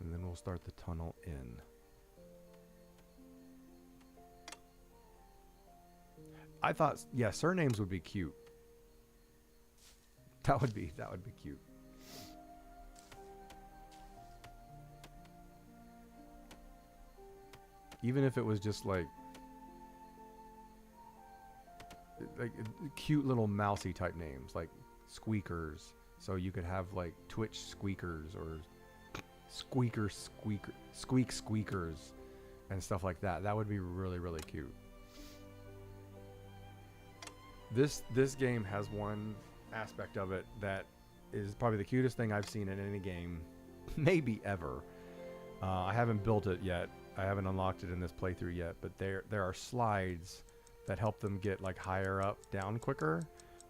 And then we'll start the tunnel in. I thought, yeah, surnames would be cute. That would be cute. Even if it was just like cute little mousy type names, like Squeakers. So you could have like Twitch Squeakers or Squeak Squeakers and stuff like that. That would be really, really cute. This game has one aspect of it that is probably the cutest thing I've seen in any game, maybe ever. I haven't built it yet. I haven't unlocked it in this playthrough yet, but there are slides that help them get like higher up, down quicker.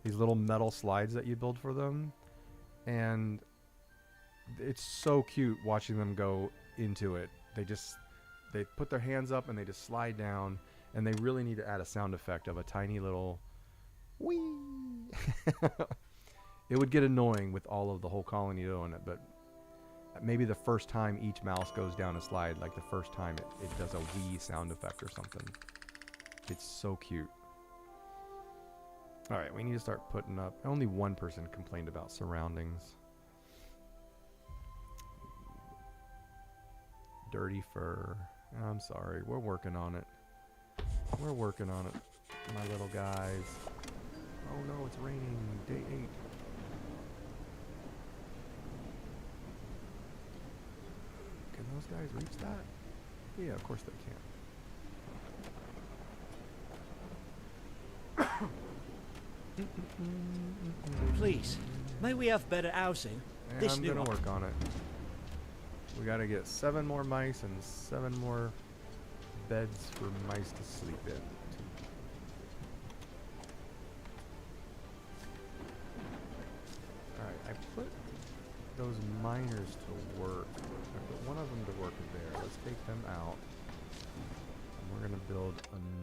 These little metal slides that you build for them, and it's so cute watching them go into it. They put their hands up and they just slide down, and they really need to add a sound effect of a tiny little whee. It would get annoying with all of the whole colony doing it, but maybe the first time each mouse goes down a slide, like the first time it does a wee sound effect or something. It's so cute. Alright, we need to start putting up. Only one person complained about surroundings. Dirty fur. I'm sorry, we're working on it. We're working on it, my little guys. Oh no, it's raining. Day 8. Can those guys reach that? Yeah, of course they can. Please, may we have better housing? And I'm gonna work on it. We gotta get 7 more mice and 7 more beds for mice to sleep in. Alright, I put those miners to work. I put one of them to work there. Let's take them out. And we're gonna build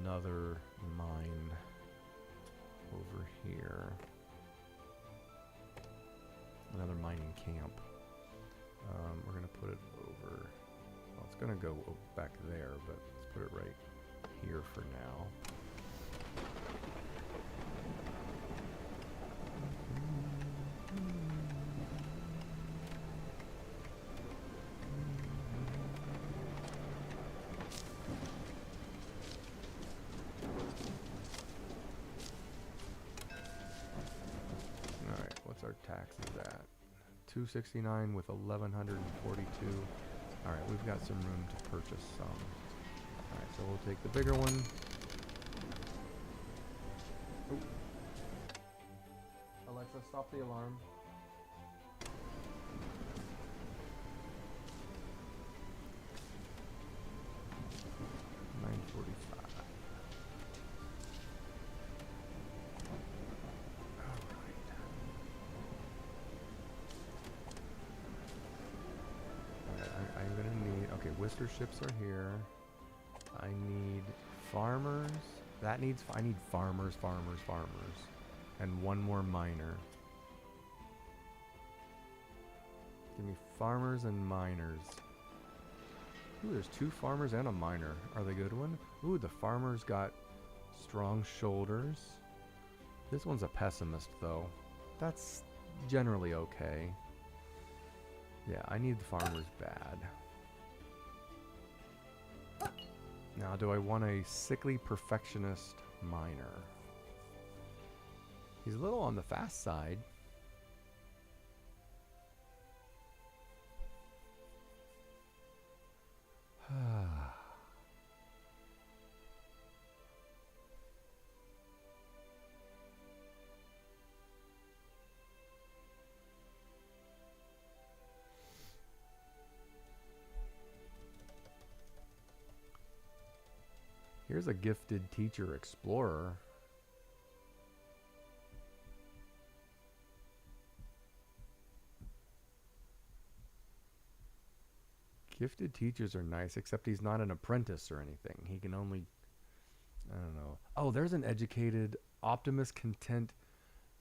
another mine over here. Another mining camp. We're gonna put it over. Well, it's gonna go back there, but let's put it right here for now. Alright, what's our taxes at? 269 with 1142. Alright, we've got some room to purchase some. Alright, so we'll take the bigger one. Ooh. Alexa, stop the alarm. Whisker ships are here. I need farmers. I need farmers, and 1 more miner. Give me farmers and miners. Ooh, there's 2 farmers and a miner. Are they good one? Ooh, the farmer's got strong shoulders. This one's a pessimist though. That's generally okay. Yeah, I need the farmers bad. Now, do I want a sickly perfectionist miner? He's a little on the fast side. Here's a gifted teacher explorer. Gifted teachers are nice, except he's not an apprentice or anything. He can only, I don't know. Oh, there's an educated, optimist, content,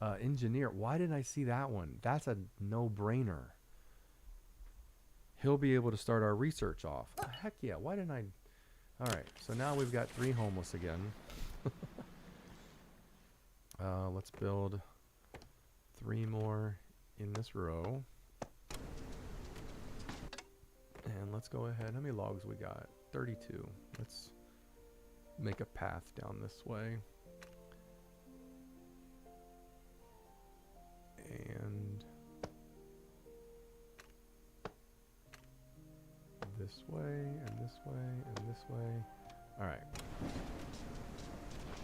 Engineer. Why didn't I see that one? That's a no-brainer. He'll be able to start our research off. Oh, heck yeah. Why didn't I... Alright, so now we've got 3 homeless again. Let's build 3 more in this row. And let's go ahead. How many logs we got? 32. Let's make a path down this way. And this way, and this way, and this way. Alright.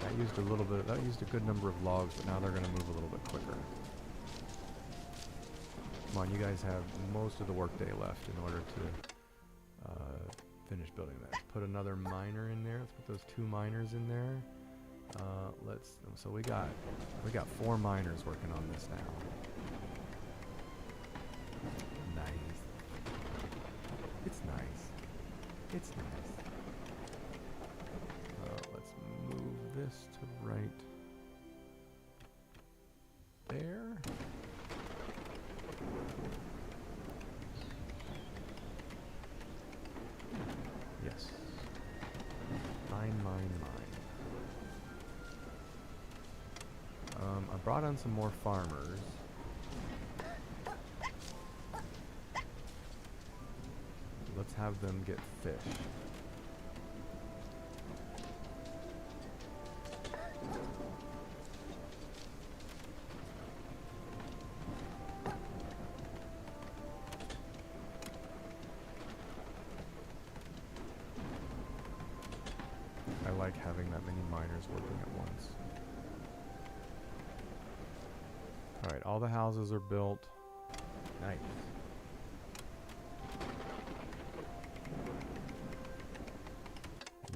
That used a little bit, that used a good number of logs, but now they're going to move a little bit quicker. Come on, you guys have most of the workday left in order to finish building that. Put another miner in there. Let's put those 2 miners in there. So we got 4 miners working on this now. Nice. It's nice. It's nice. Let's move this to right there. Yes. Mine. I brought on some more farmers. Let's have them get fish. I like having that many miners working at once. Alright, all the houses are built. Nice.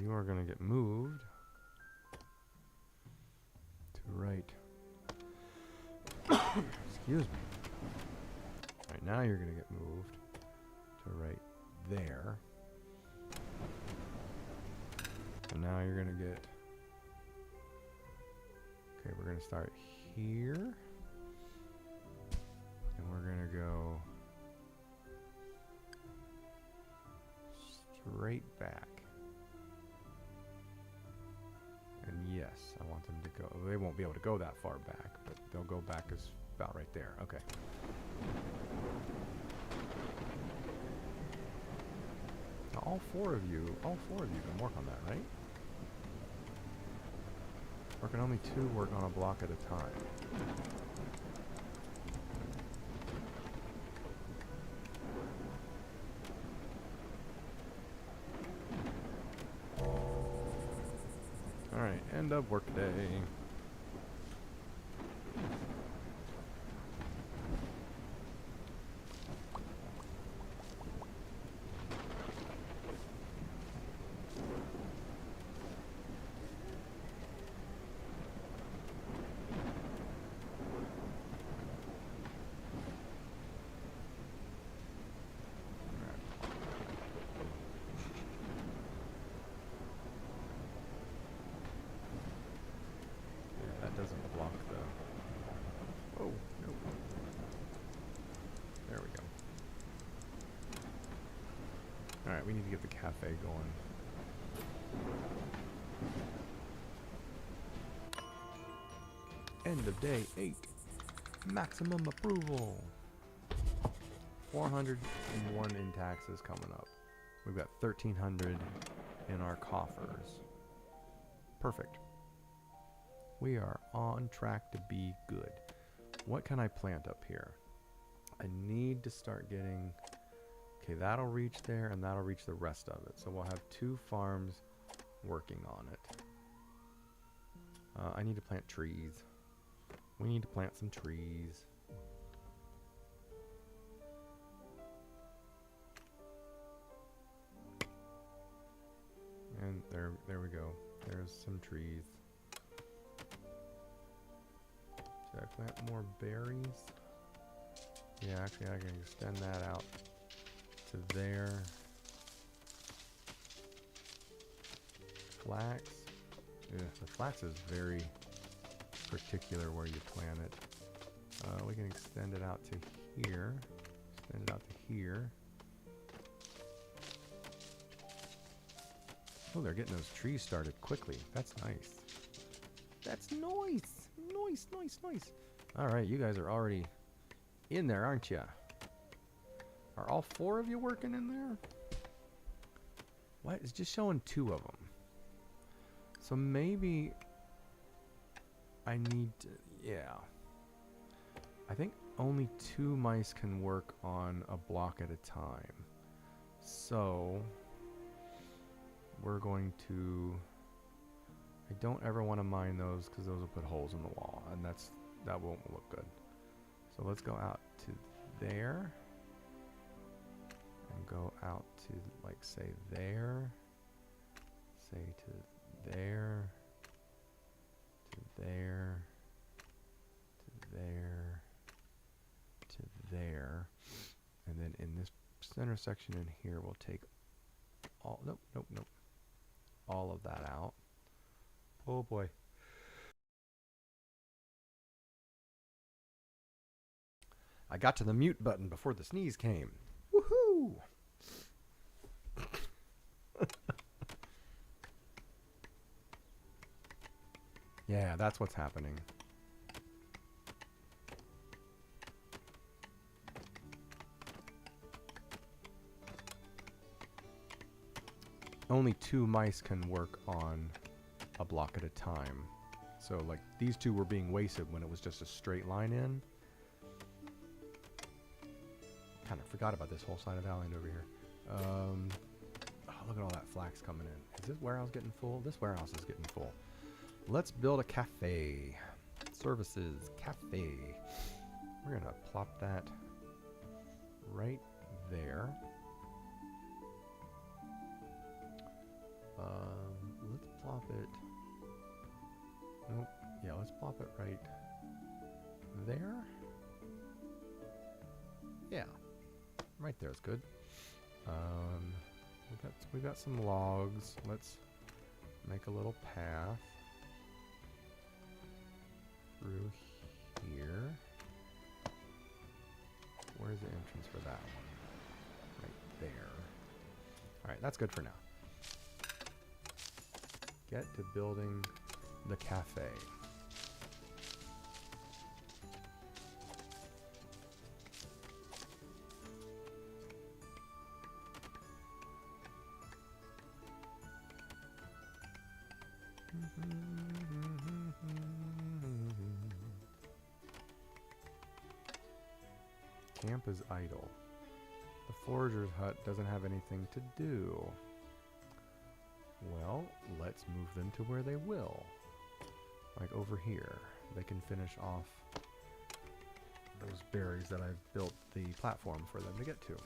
You are going to get moved to right. Excuse me. Alright, now you're going to get moved to right there. And now you're going to get... Okay, we're going to start here. And we're going to go straight back. And yes, I want them to go. They won't be able to go that far back, but they'll go back as about right there. Okay. Now all four of you can work on that, right? Or can only 2 work on a block at a time? Alright, end of workday. Doesn't block the... Oh, no. There we go. Alright, we need to get the cafe going. End of day 8. Maximum approval. 401 in taxes coming up. We've got 1,300 in our coffers. Perfect. We are on track to be good. What can I plant up here? I need to start getting... Okay, that'll reach there and that'll reach the rest of it. So we'll have 2 farms working on it. I need to plant trees. We need to plant some trees. And there we go. There's some trees. Should I plant more berries? Yeah, actually I can extend that out to there. Flax. Yeah, the flax is very particular where you plant it. We can extend it out to here. Extend it out to here. Oh, they're getting those trees started quickly. That's nice. That's nice. Nice, nice, nice. All right, you guys are already in there, aren't you? Are all 4 of you working in there? What? It's just showing 2 of them. So maybe I need to, yeah. I think only 2 mice can work on a block at a time. So we're going to, I don't ever want to mine those because those will put holes in the wall, and that won't look good. So let's go out to there and go out to, like, say there, say to there, to there, to there, to there, and then in this center section in here we'll take all, nope, nope, nope, all of that out. Oh boy. I got to the mute button before the sneeze came. Woohoo! Yeah, that's what's happening. Only 2 mice can work on a block at a time. So, like, these 2 were being wasted when it was just a straight line in. Kind of forgot about this whole side of the island over here. Oh, look at all that flax coming in. Is this warehouse getting full? This warehouse is getting full. Let's build a cafe. Services, cafe. We're going to plop that right there. Let's plop it. Nope. Yeah, let's plop it right there. Yeah, right there is good. We've got some logs. Let's make a little path through here. Where's the entrance for that one? Right there. All right, that's good for now. Get to building the cafe. Camp is idle. The forager's hut doesn't have anything to do. Well, let's move them to where they will. Like over here. They can finish off those berries that I've built the platform for them to get to.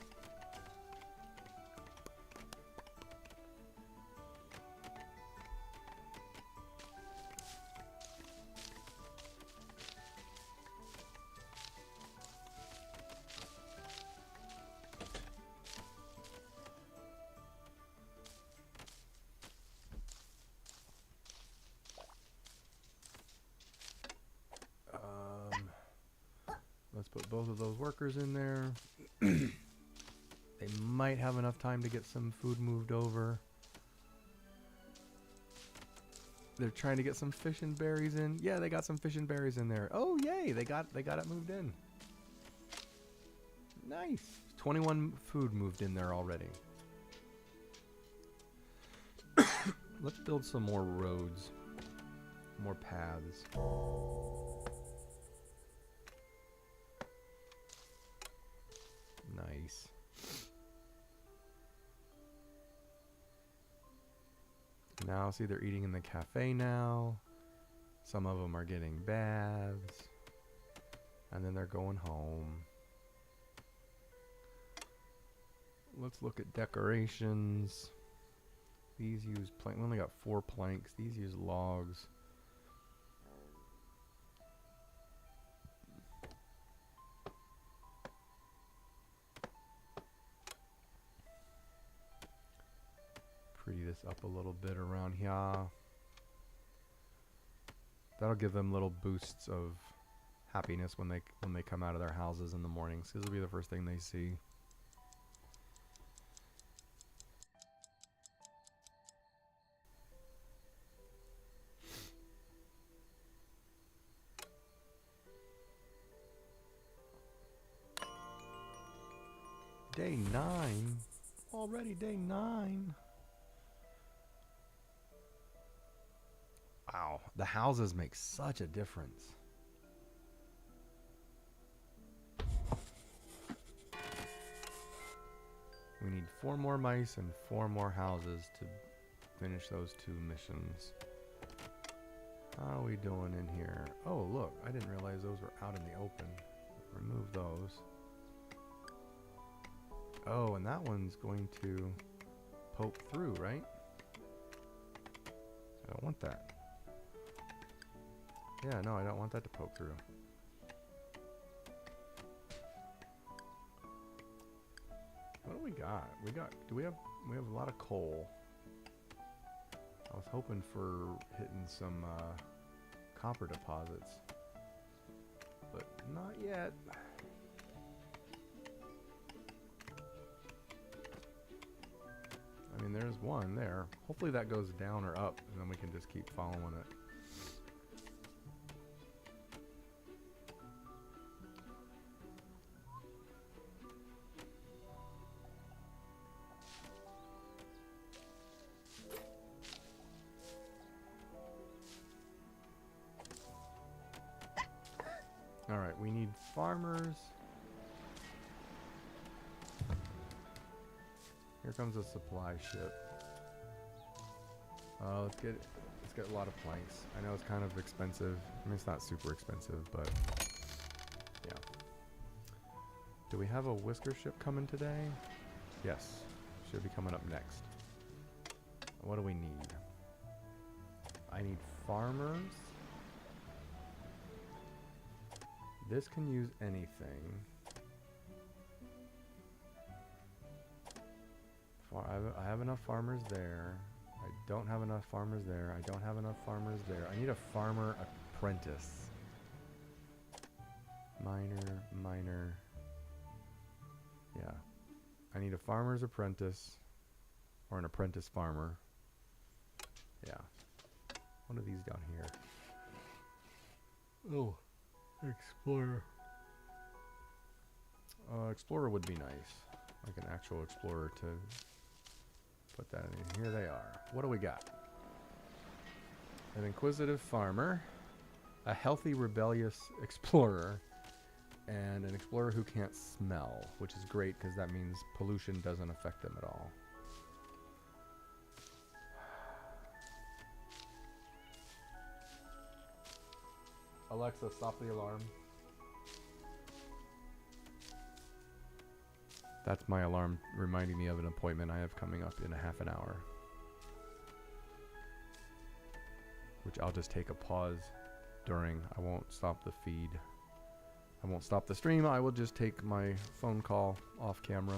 Let's put both of those workers in there. They might have enough time to get some food moved over. They're trying to get some fish and berries in. Yeah, they got some fish and berries in there. Oh, yay! They got it moved in. Nice. 21 food moved in there already. Let's build some more roads, more paths. Nice. Now, see, they're eating in the cafe now. Some of them are getting baths. And then they're going home. Let's look at decorations. These use plank. We only got 4 planks. These use logs. Pretty this up a little bit around here. That'll give them little boosts of happiness when they come out of their houses in the mornings, because it'll be the first thing they see. Day 9? Already day 9? Wow, the houses make such a difference. We need 4 more mice and 4 more houses to finish those 2 missions. How are we doing in here? Oh, look, I didn't realize those were out in the open. Remove those. Oh, and that one's going to poke through, right? I don't want that. Yeah, no, I don't want that to poke through. What do we got? We have a lot of coal. I was hoping for hitting some copper deposits, but not yet. I mean, there's one there. Hopefully that goes down or up, and then we can just keep following it. Alright, we need farmers. Here comes a supply ship. Let's get a lot of planks. I know it's kind of expensive. I mean, it's not super expensive, but yeah. Do we have a whisker ship coming today? Yes, should be coming up next. What do we need? I need farmers. This can use anything. I have enough farmers there. I don't have enough farmers there. I don't have enough farmers there. I need a farmer apprentice. Miner. Yeah. I need a farmer's apprentice. Or an apprentice farmer. Yeah. One of these down here. Oh. Explorer. Explorer would be nice. Like an actual explorer to put that in. Here they are. What do we got? An inquisitive farmer, a healthy rebellious explorer, and an explorer who can't smell, which is great because that means pollution doesn't affect them at all. Alexa, stop the alarm. That's my alarm reminding me of an appointment I have coming up in a half an hour. Which I'll just take a pause during. I won't stop the feed. I won't stop the stream. I will just take my phone call off camera.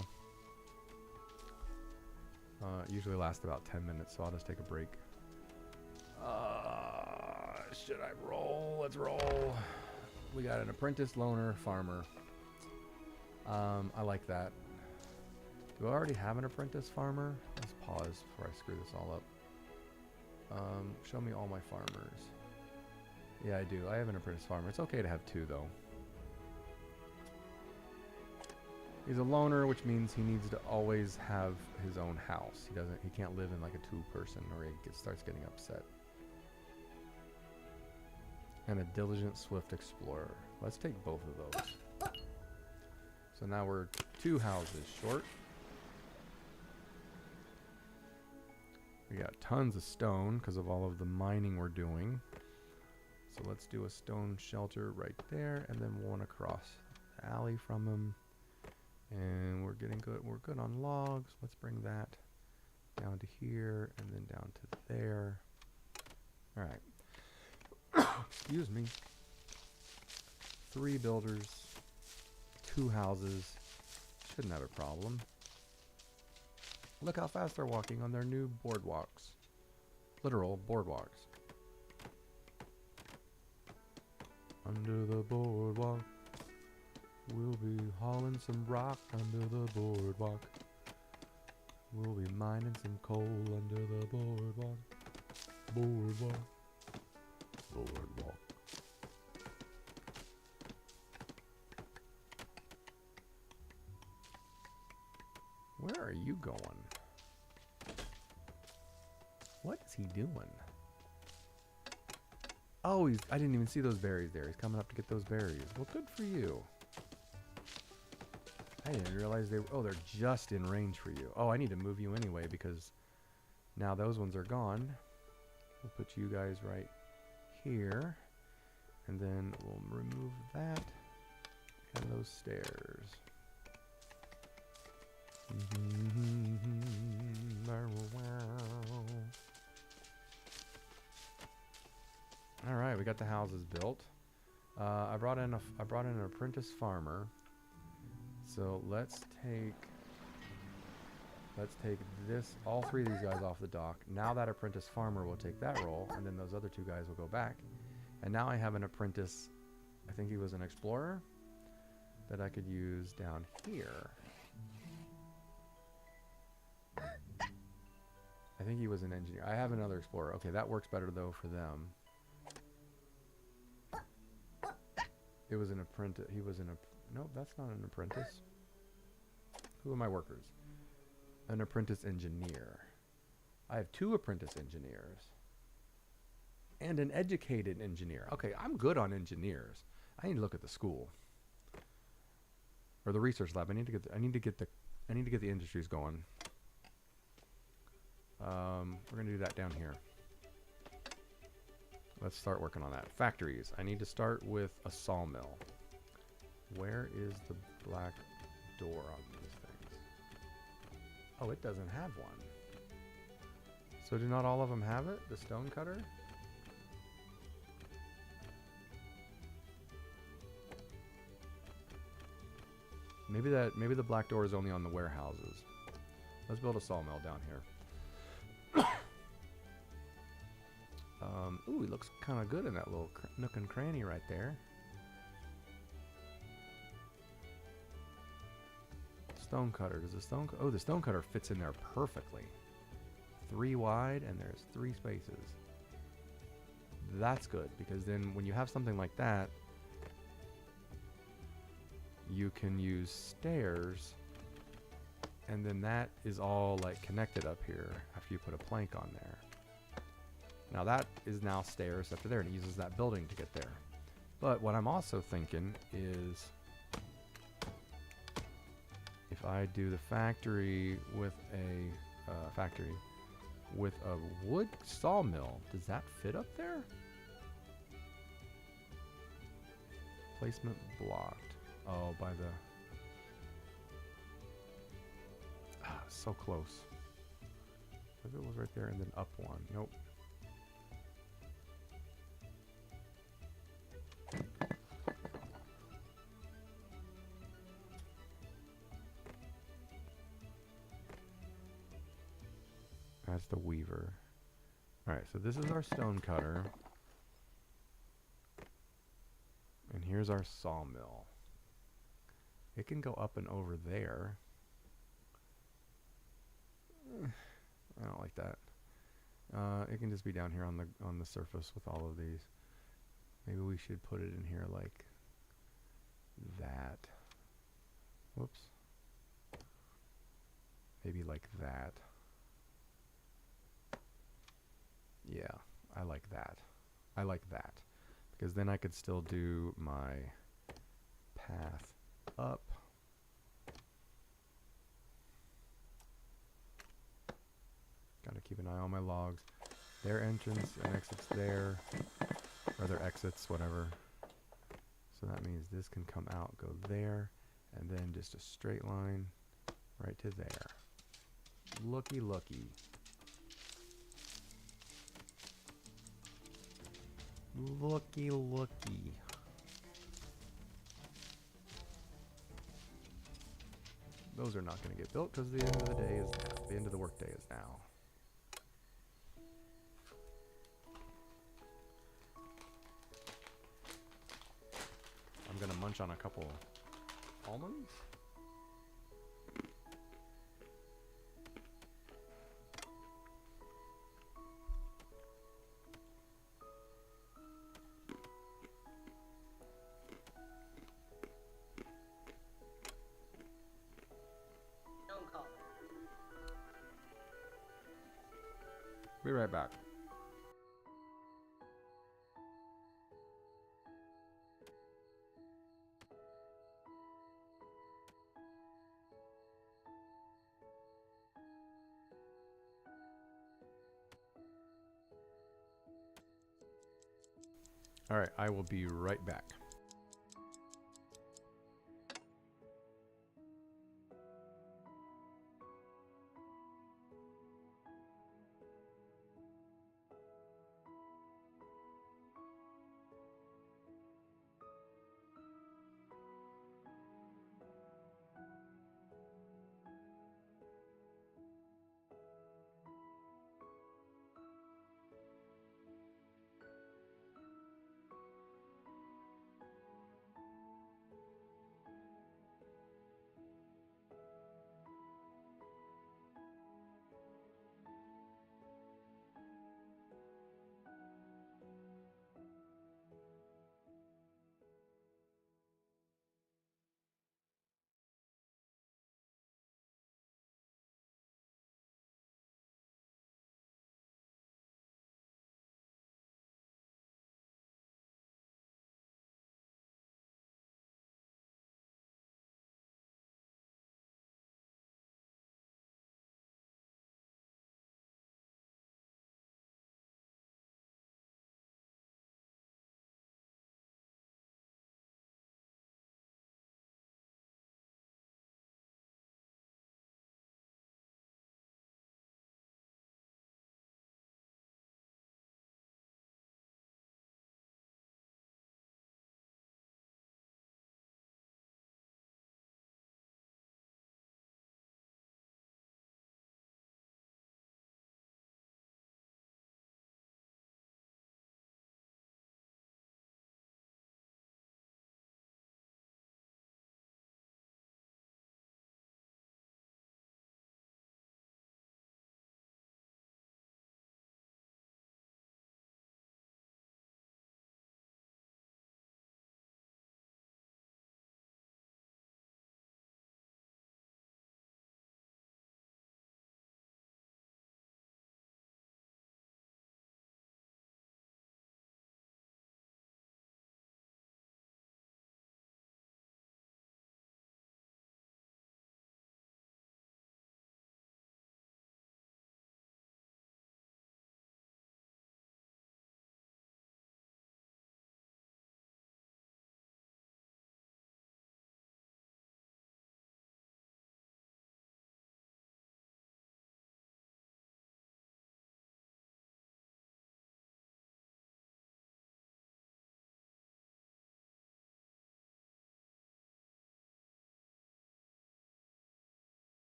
It usually lasts about 10 minutes, so I'll just take a break. Should I roll? Let's roll. We got an apprentice loner farmer. I like that. Do I already have an apprentice farmer? Let's pause before I screw this all up. Show me all my farmers. Yeah, I do. I have an apprentice farmer. It's okay to have 2, though. He's a loner, which means he needs to always have his own house. He can't live in like a 2-person, or he starts getting upset. And a diligent, swift explorer. Let's take both of those. So now we're 2 houses short. We got tons of stone because of all of the mining we're doing. So let's do a stone shelter right there, and then one across the alley from him. And we're getting good. We're good on logs. Let's bring that down to here and then down to there. All right. Excuse me. 3 builders, 2 houses. Shouldn't have a problem. Look how fast they're walking on their new boardwalks. Literal boardwalks. Under the boardwalk. We'll be hauling some rock under the boardwalk. We'll be mining some coal under the boardwalk. Boardwalk. Boardwalk. Where are you going? What is he doing? Oh, I didn't even see those berries there. He's coming up to get those berries. Well, good for you. I didn't realize they were... Oh, they're just in range for you. Oh, I need to move you anyway because now those ones are gone. We'll put you guys right here. And then we'll remove that and those stairs. All right, we got the houses built. I brought in an apprentice farmer. So let's take this, all three of these guys off the dock. Now that apprentice farmer will take that role, and then those other two guys will go back. And now I have an apprentice, I think he was an explorer, that I could use down here. I think he was an engineer. I have another explorer. Okay, that works better though for them. It was an apprentice. He was an nope, that's not an apprentice. Who are my workers? An apprentice engineer. I have 2 apprentice engineers. And an educated engineer. Okay, I'm good on engineers. I need to look at the school. Or the research lab. I need to get the industries going. We're gonna do that down here. Let's start working on that. Factories. I need to start with a sawmill. Where is the black door on these things? Oh, it doesn't have one. So do not all of them have it? The stone cutter? Maybe the black door is only on the warehouses. Let's build a sawmill down here. Ooh, he looks kind of good in that little nook and cranny right there. Stone cutter. Does the stone... Oh, the stone cutter fits in there perfectly. 3 wide, and there's 3 spaces. That's good, because then when you have something like that, you can use stairs, and then that is all like connected up here after you put a plank on there. Now that is now stairs up to there, and it uses that building to get there. But what I'm also thinking is, if I do the factory with a wood sawmill, does that fit up there? Placement blocked. Oh, by the... Ah, so close. If it was right there and then up one. Nope. That's the weaver. Alright, so this is our stone cutter. And here's our sawmill. It can go up and over there. I don't like that. It can just be down here on the surface with all of these. Maybe we should put it in here like that. Whoops. Maybe like that. Yeah, I like that. I like that. Because then I could still do my path up. Gotta keep an eye on my logs. Their entrance and exits there. Or their exits, whatever. So that means this can come out, go there, and then just a straight line right to there. Looky, looky. Looky, looky. Those are not going to get built because the end of the day is now. The end of the workday is now. munch on a couple almonds. Be right back. Alright, I will be right back.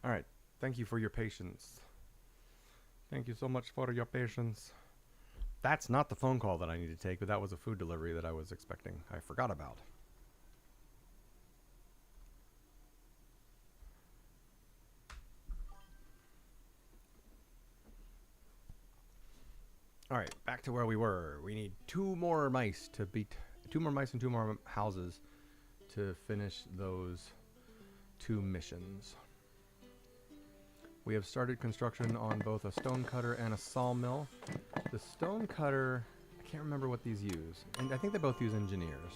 Alright, thank you for your patience. Thank you so much for your patience. That's not the phone call that I need to take, but that was a food delivery that I was expecting. I forgot about. Alright, back to where we were. We need two more mice and two more houses to finish those 2 missions. We have started construction on both a stone cutter and a sawmill. The stone cutter, I can't remember what these use. And I think they both use engineers.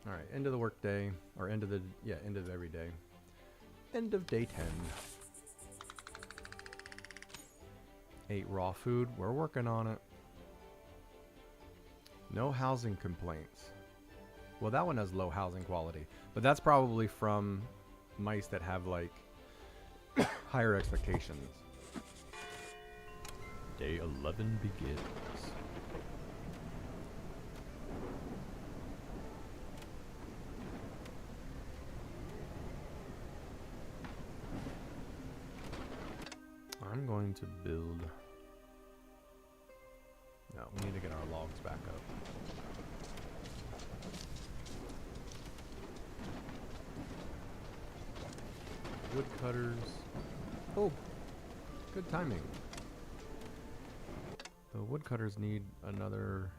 Alright, end of the workday, or end of every day. End of day 10. 8 raw food, we're working on it. No housing complaints. Well, that one has low housing quality, but that's probably from mice that have like higher expectations. Day 11 begins. I'm going to build... No, we need to get our logs back up. Woodcutters. Oh, good timing. The woodcutters need another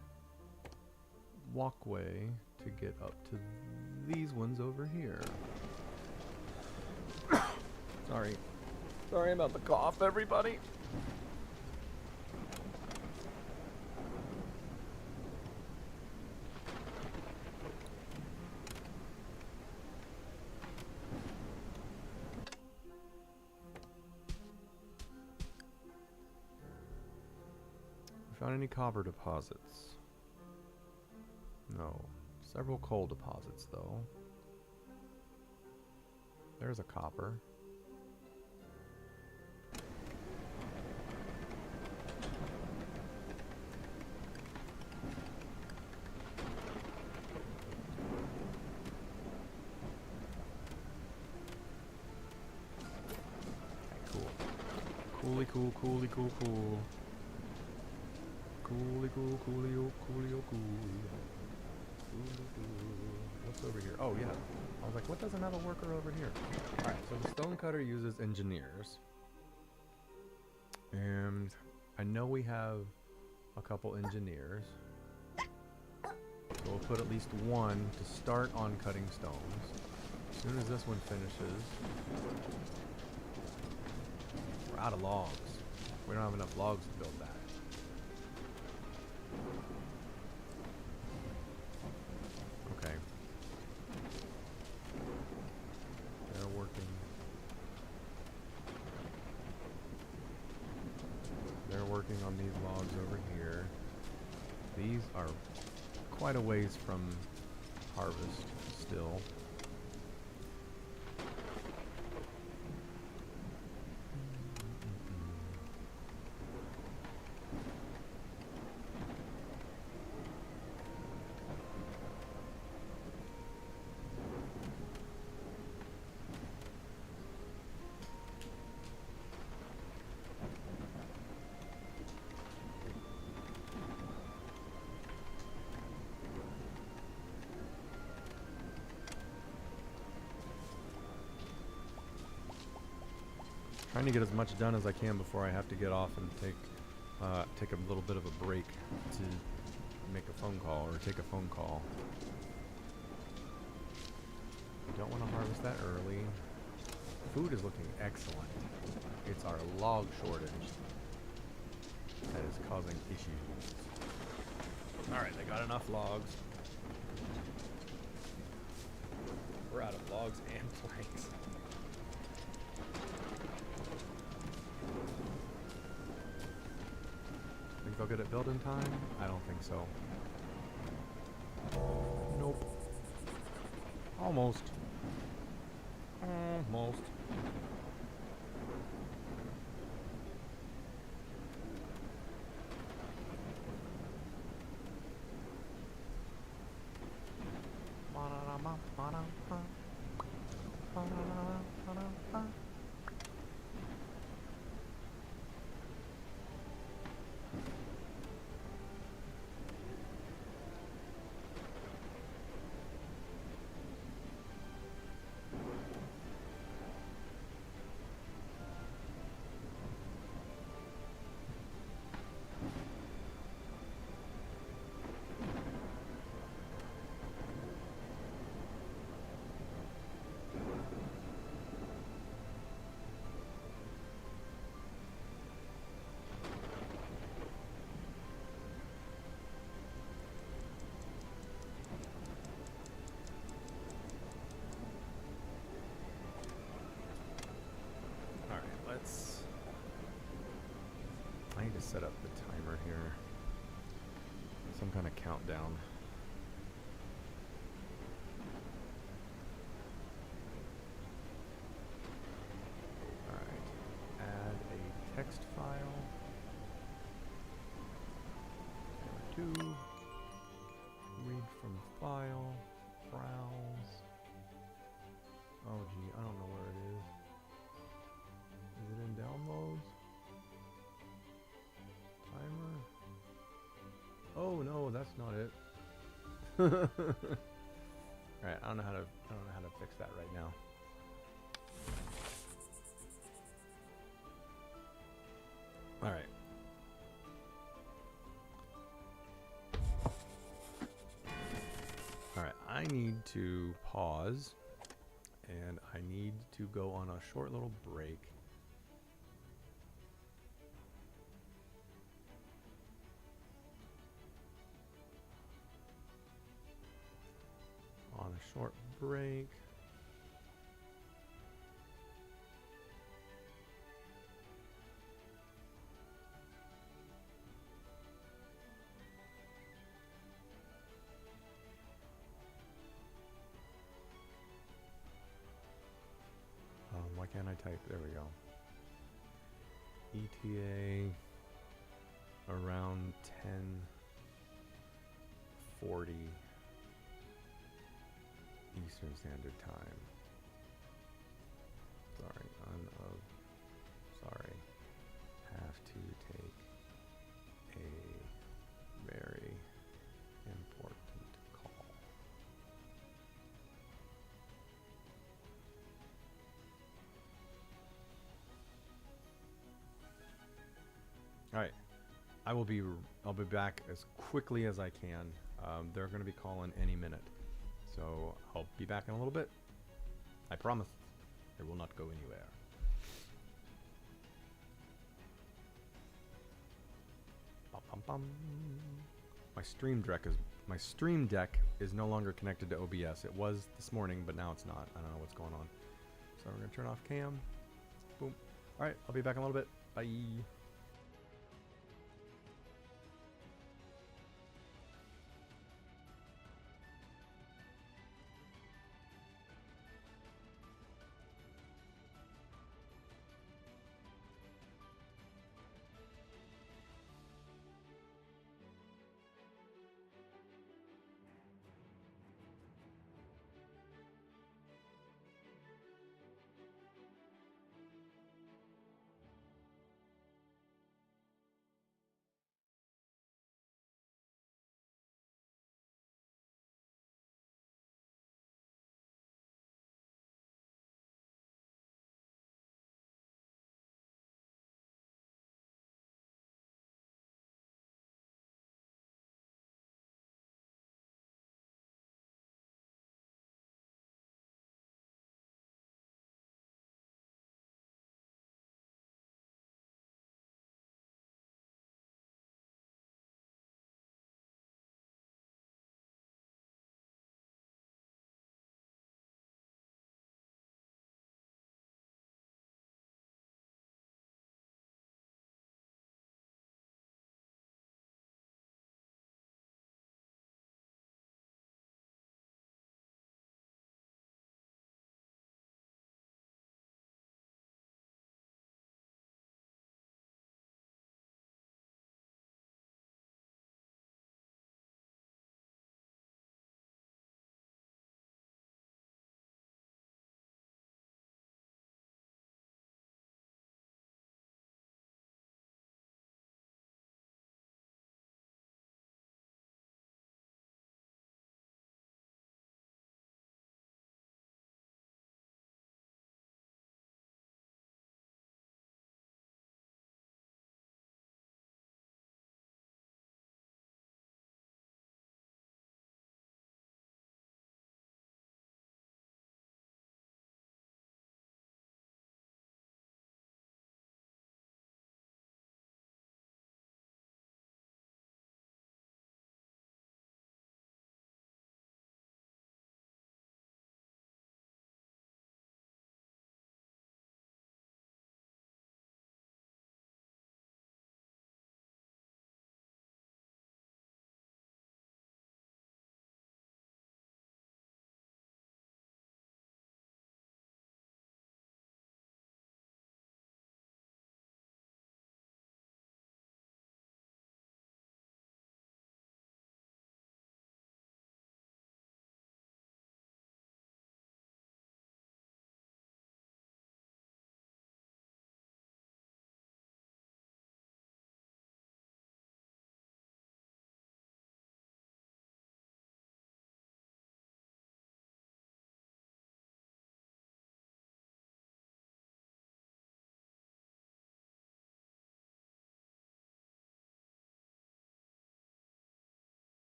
walkway to get up to these ones over here. Sorry. Sorry about the cough, everybody. Found any copper deposits? No. Several coal deposits, though. There's a copper. Cool. Cooly cool. Coolio, coolio, cool. What's over here? Oh, yeah. I was like, what doesn't have a worker over here? Alright, so the stone cutter uses engineers. And I know we have a couple engineers. So we'll put at least one to start on cutting stones. As soon as this one finishes... We're out of logs. We don't have enough logs to build that. Okay. They're working. They're working on these logs over here. These are quite a ways from harvest still. Trying to get as much done as I can before I have to get off and take a little bit of a break to make a phone call or take a phone call. I don't want to harvest that early. Food is looking excellent. It's our log shortage that is causing issues. Alright, they got enough logs. We're out of logs and planks. Think they'll get it built in time? I don't think so. Nope. Almost. Almost. set up the timer here. Some kind of countdown. Alright. Add a text file. Number 2. Read from file. Browse. Oh gee, I don't know where it is. Is it in downloads? Timer? Oh no, that's not it. Alright, I don't know how to fix that right now. Alright. Alright, I need to pause and I need to go on a short little break. On a short break. Why can't I type? There we go. ETA around 10:40 Eastern Standard Time. Sorry, sorry. Have to take a very important call. All right, I'll be back as quickly as I can. They're going to be calling any minute. So I'll be back in a little bit. I promise. It will not go anywhere. Bum, bum, bum. My stream deck is no longer connected to OBS. It was this morning, but now it's not. I don't know what's going on. So we're gonna turn off cam. Boom. All right, I'll be back in a little bit. Bye.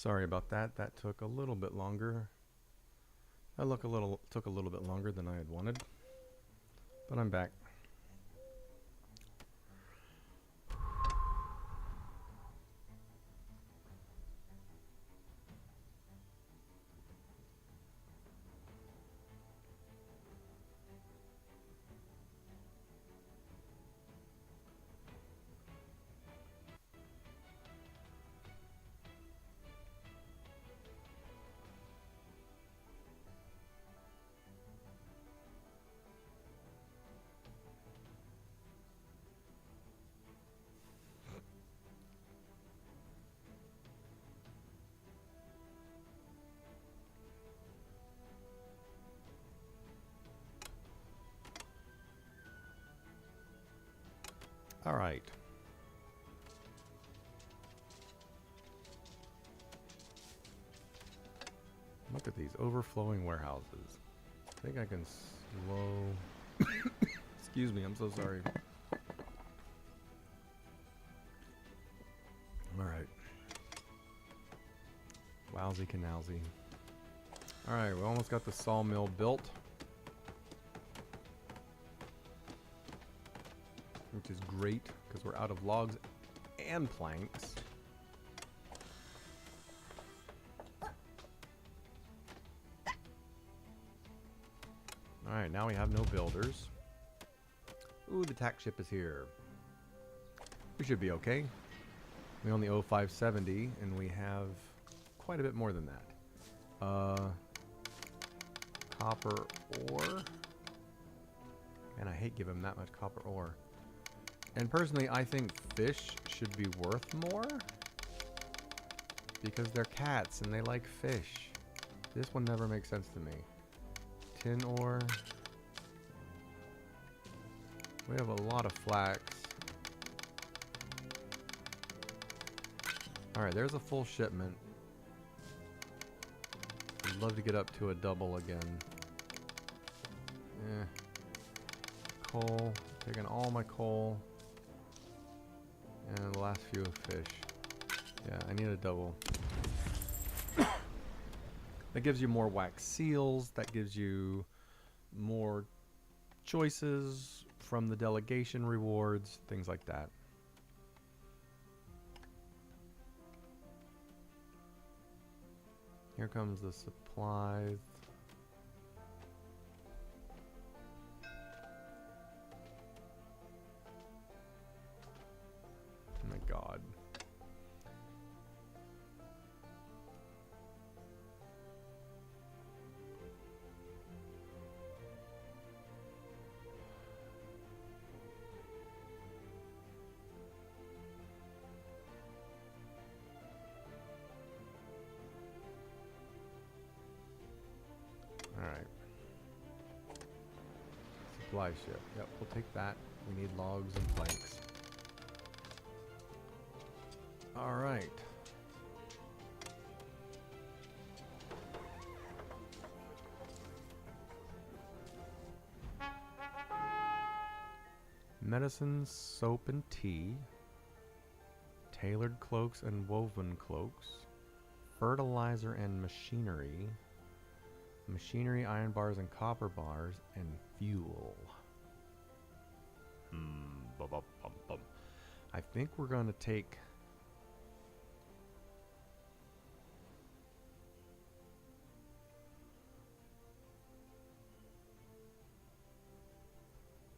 Sorry about that. That took a little bit longer. Took a little bit longer than I had wanted. But I'm back. All right. Look at these overflowing warehouses. I think I can slow... Excuse me, I'm so sorry. Alright. Wowsy canalsy. Alright, we almost got the sawmill built. Which is great, because we're out of logs and planks. Alright, now we have no builders. Ooh, the tack ship is here. We should be okay. We only owe 570, and we have quite a bit more than that. Copper ore. And I hate giving them that much copper ore. And personally, I think fish should be worth more. Because they're cats, and they like fish. This one never makes sense to me. Tin ore. We have a lot of flax. Alright, there's a full shipment. I'd love to get up to a double again. Coal. Taking all my coal. And the last few of fish. Yeah, I need a double. That gives you more wax seals. That gives you more choices from the delegation rewards. Things like that. Here comes the supplies. Oh my god. Alright. Supply ship. Yep, we'll take that. We need logs and planks. Alright. Medicine, soap and tea. Tailored cloaks and woven cloaks. Fertilizer and machinery. Machinery, iron bars and copper bars, and fuel. I think we're going to take...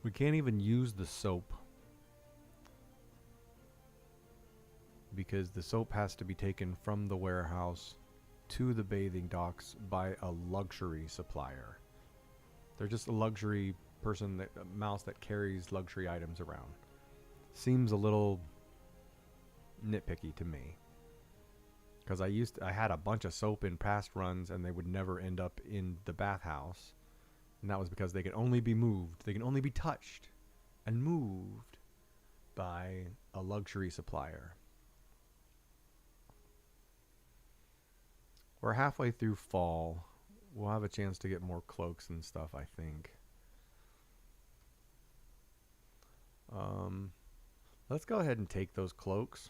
We can't even use the soap. Because the soap has to be taken from the warehouse to the bathing docks by a luxury supplier. They're just a luxury person, a mouse that carries luxury items around. Seems a little nitpicky to me. Because I had a bunch of soap in past runs and they would never end up in the bathhouse. And that was because they could only be moved. They can only be touched and moved by a luxury supplier. We're halfway through fall. We'll have a chance to get more cloaks and stuff, I think. Let's go ahead and take those cloaks.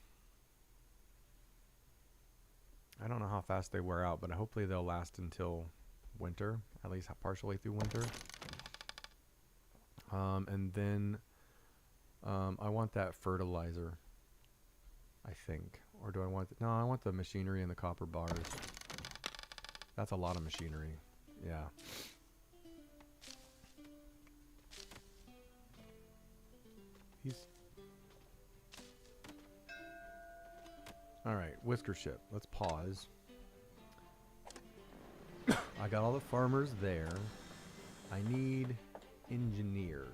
I don't know how fast they wear out, but hopefully they'll last until winter, at least partially through winter. And then I want that fertilizer, I think. Or do I want... No, I want the machinery and the copper bars. That's a lot of machinery. Yeah. Alright, Whisker ship. Let's pause. I got all the farmers there. I need engineers.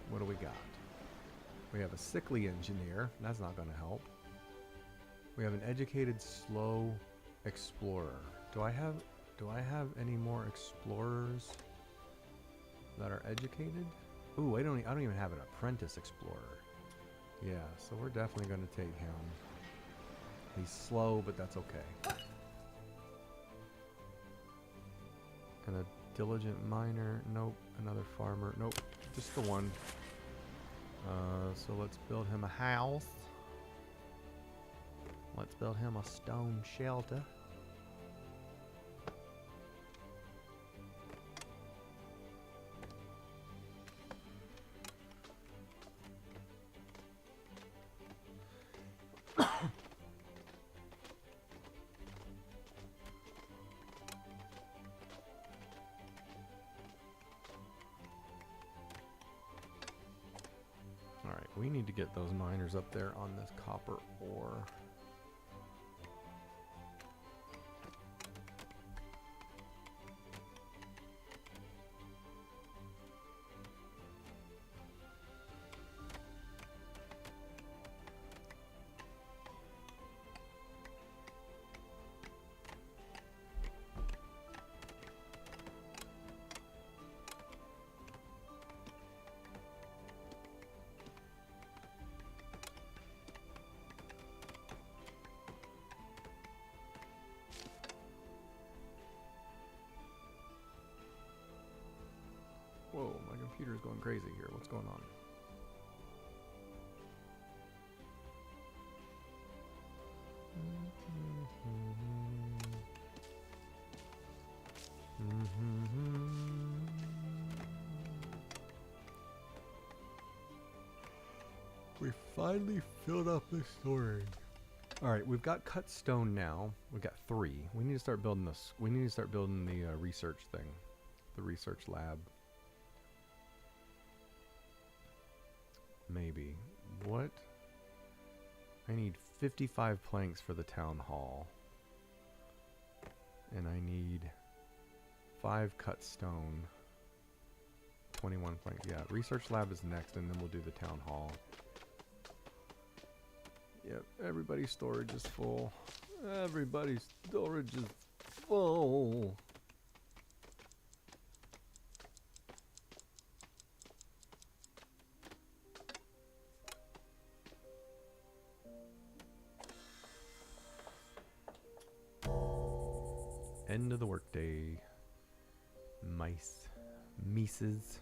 What do we got? We have a sickly engineer. That's not going to help. We have an educated, slow explorer. Do I have any more explorers that are educated? Ooh, I don't even have an apprentice explorer. Yeah, so we're definitely going to take him. He's slow, but that's okay. And a diligent miner. Nope. Another farmer. Nope. Just the one. So let's build him a house. Let's build him a stone shelter. Alright, we need to get those miners up there on this copper ore. Whoa, my computer's going crazy here. What's going on? We finally filled up the storage. Alright, we've got cut stone now. We've got 3. We need to start building this. We need to start building the research thing. The research lab. Maybe. What? I need 55 planks for the town hall. And I need 5 cut stone. 21 planks. Yeah, research lab is next, and then we'll do the town hall. Yep, everybody's storage is full. Everybody's storage is full. End of the workday. Mice. Mises.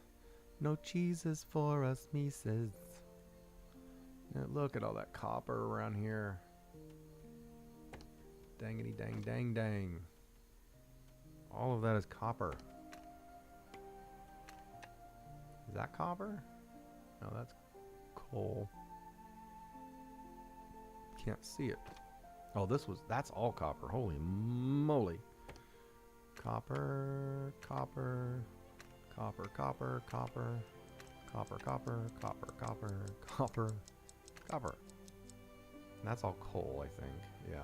No cheeses for us, Mises. Yeah, look at all that copper around here. Dangity dang dang dang. All of that is copper. Is that copper? No, that's coal. Can't see it. Oh, that's all copper. Holy moly. Copper, copper, copper, copper, copper, copper, copper, copper, copper, copper, copper. And that's all coal, I think. Yeah.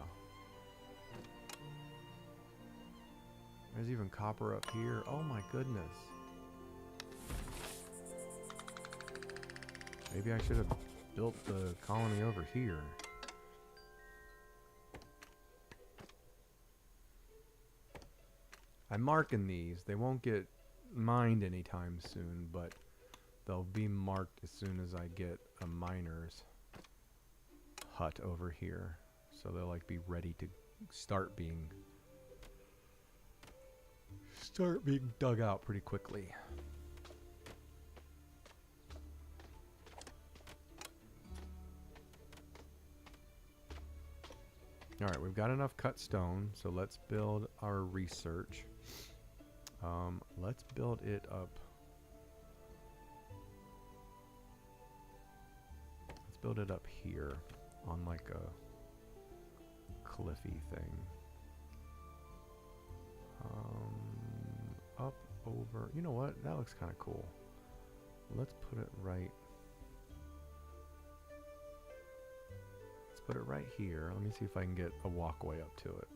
There's even copper up here. Oh my goodness. Maybe I should have built the colony over here. I'm marking these. They won't get mined anytime soon, but they'll be marked as soon as I get a miner's hut over here. So they'll like be ready to start being dug out pretty quickly. Alright, we've got enough cut stone, so let's build our research. Let's build it up. Let's build it up here on like a cliffy thing. Up over. You know what? That looks kind of cool. Let's put it right. Let's put it right here. Let me see if I can get a walkway up to it.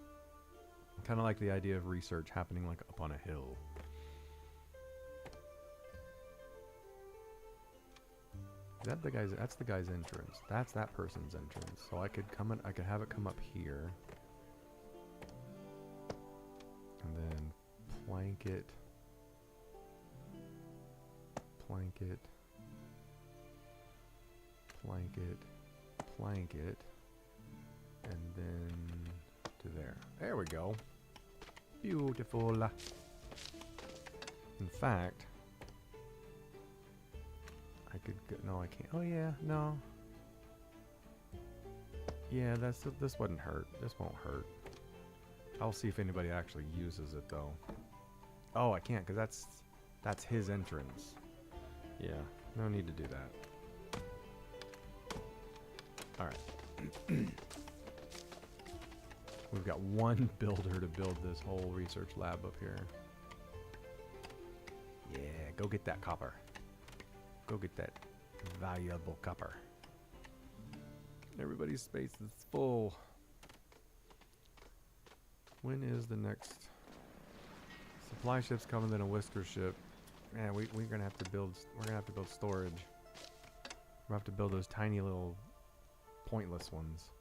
Kind of like the idea of research happening like up on a hill. Is that the guy's? That's the guy's entrance. That's that person's entrance. So I could come in. I could have it come up here, and then plank it, plank it, plank it, plank it, and then to there. There we go. Beautiful. In fact, I could go, no, I can't. Oh yeah, no. Yeah, this wouldn't hurt. This won't hurt. I'll see if anybody actually uses it though. Oh, I can't because that's his entrance. Yeah, no need to do that. All right. We've got one builder to build this whole research lab up here. Yeah, go get that copper. Go get that valuable copper. Everybody's space is full. When is the next supply ship's coming? Then a whisker ship. Yeah, we're gonna have to build. We're gonna have to build storage. We'll have to build those tiny little pointless ones.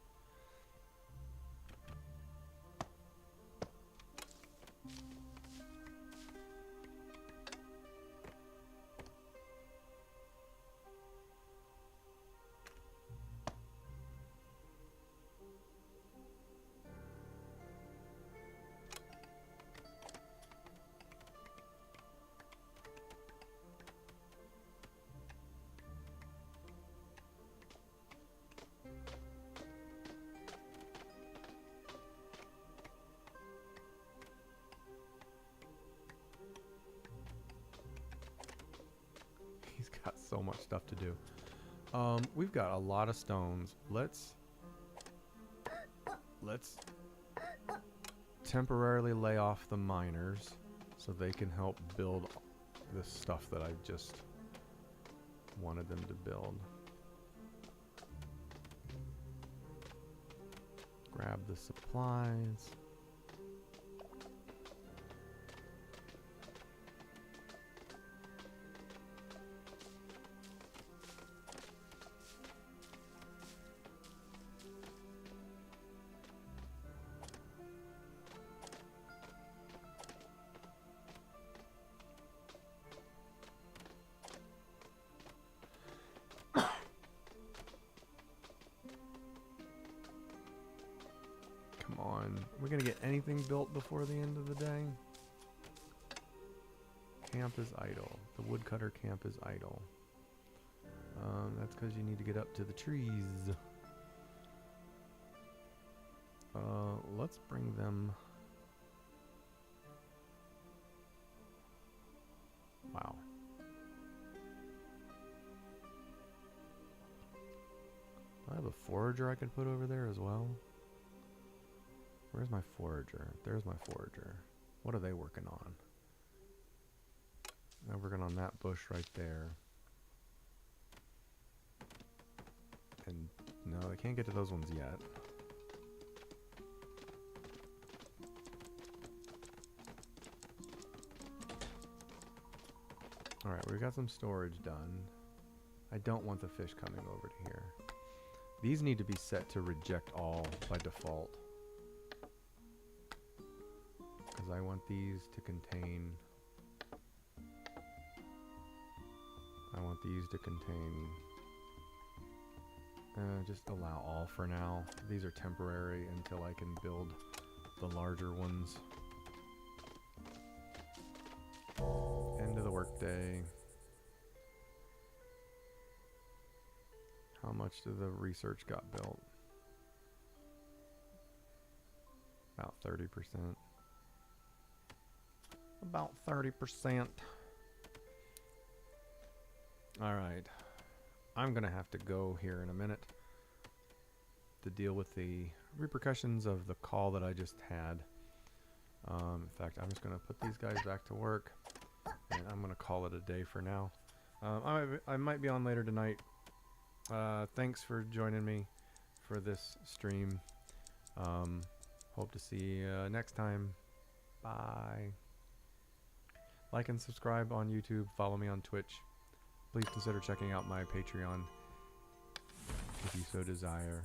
He's got so much stuff to do. We've got a lot of stones. Let's temporarily lay off the miners so they can help build this stuff that I just wanted them to build. Grab the supplies. We're gonna get anything built before the end of the day. Camp is idle. The woodcutter camp is idle. That's because you need to get up to the trees. Let's bring them. Wow. I have a forager I could put over there as well. Where's my forager? There's my forager. What are they working on? They're working on that bush right there. And no, I can't get to those ones yet. Alright, we've got some storage done. I don't want the fish coming over to here. These need to be set to reject all by default. Because I want these to contain... just allow all for now. These are temporary until I can build the larger ones. End of the workday. How much did the research got built? About 30%. About 30%. Alright. I'm gonna have to go here in a minute to deal with the repercussions of the call that I just had. In fact, I'm just gonna put these guys back to work, and I'm gonna call it a day for now. I might be on later tonight. Thanks for joining me for this stream. Hope to see you next time. Bye. Like and subscribe on YouTube. Follow me on Twitch. Please consider checking out my Patreon if you so desire.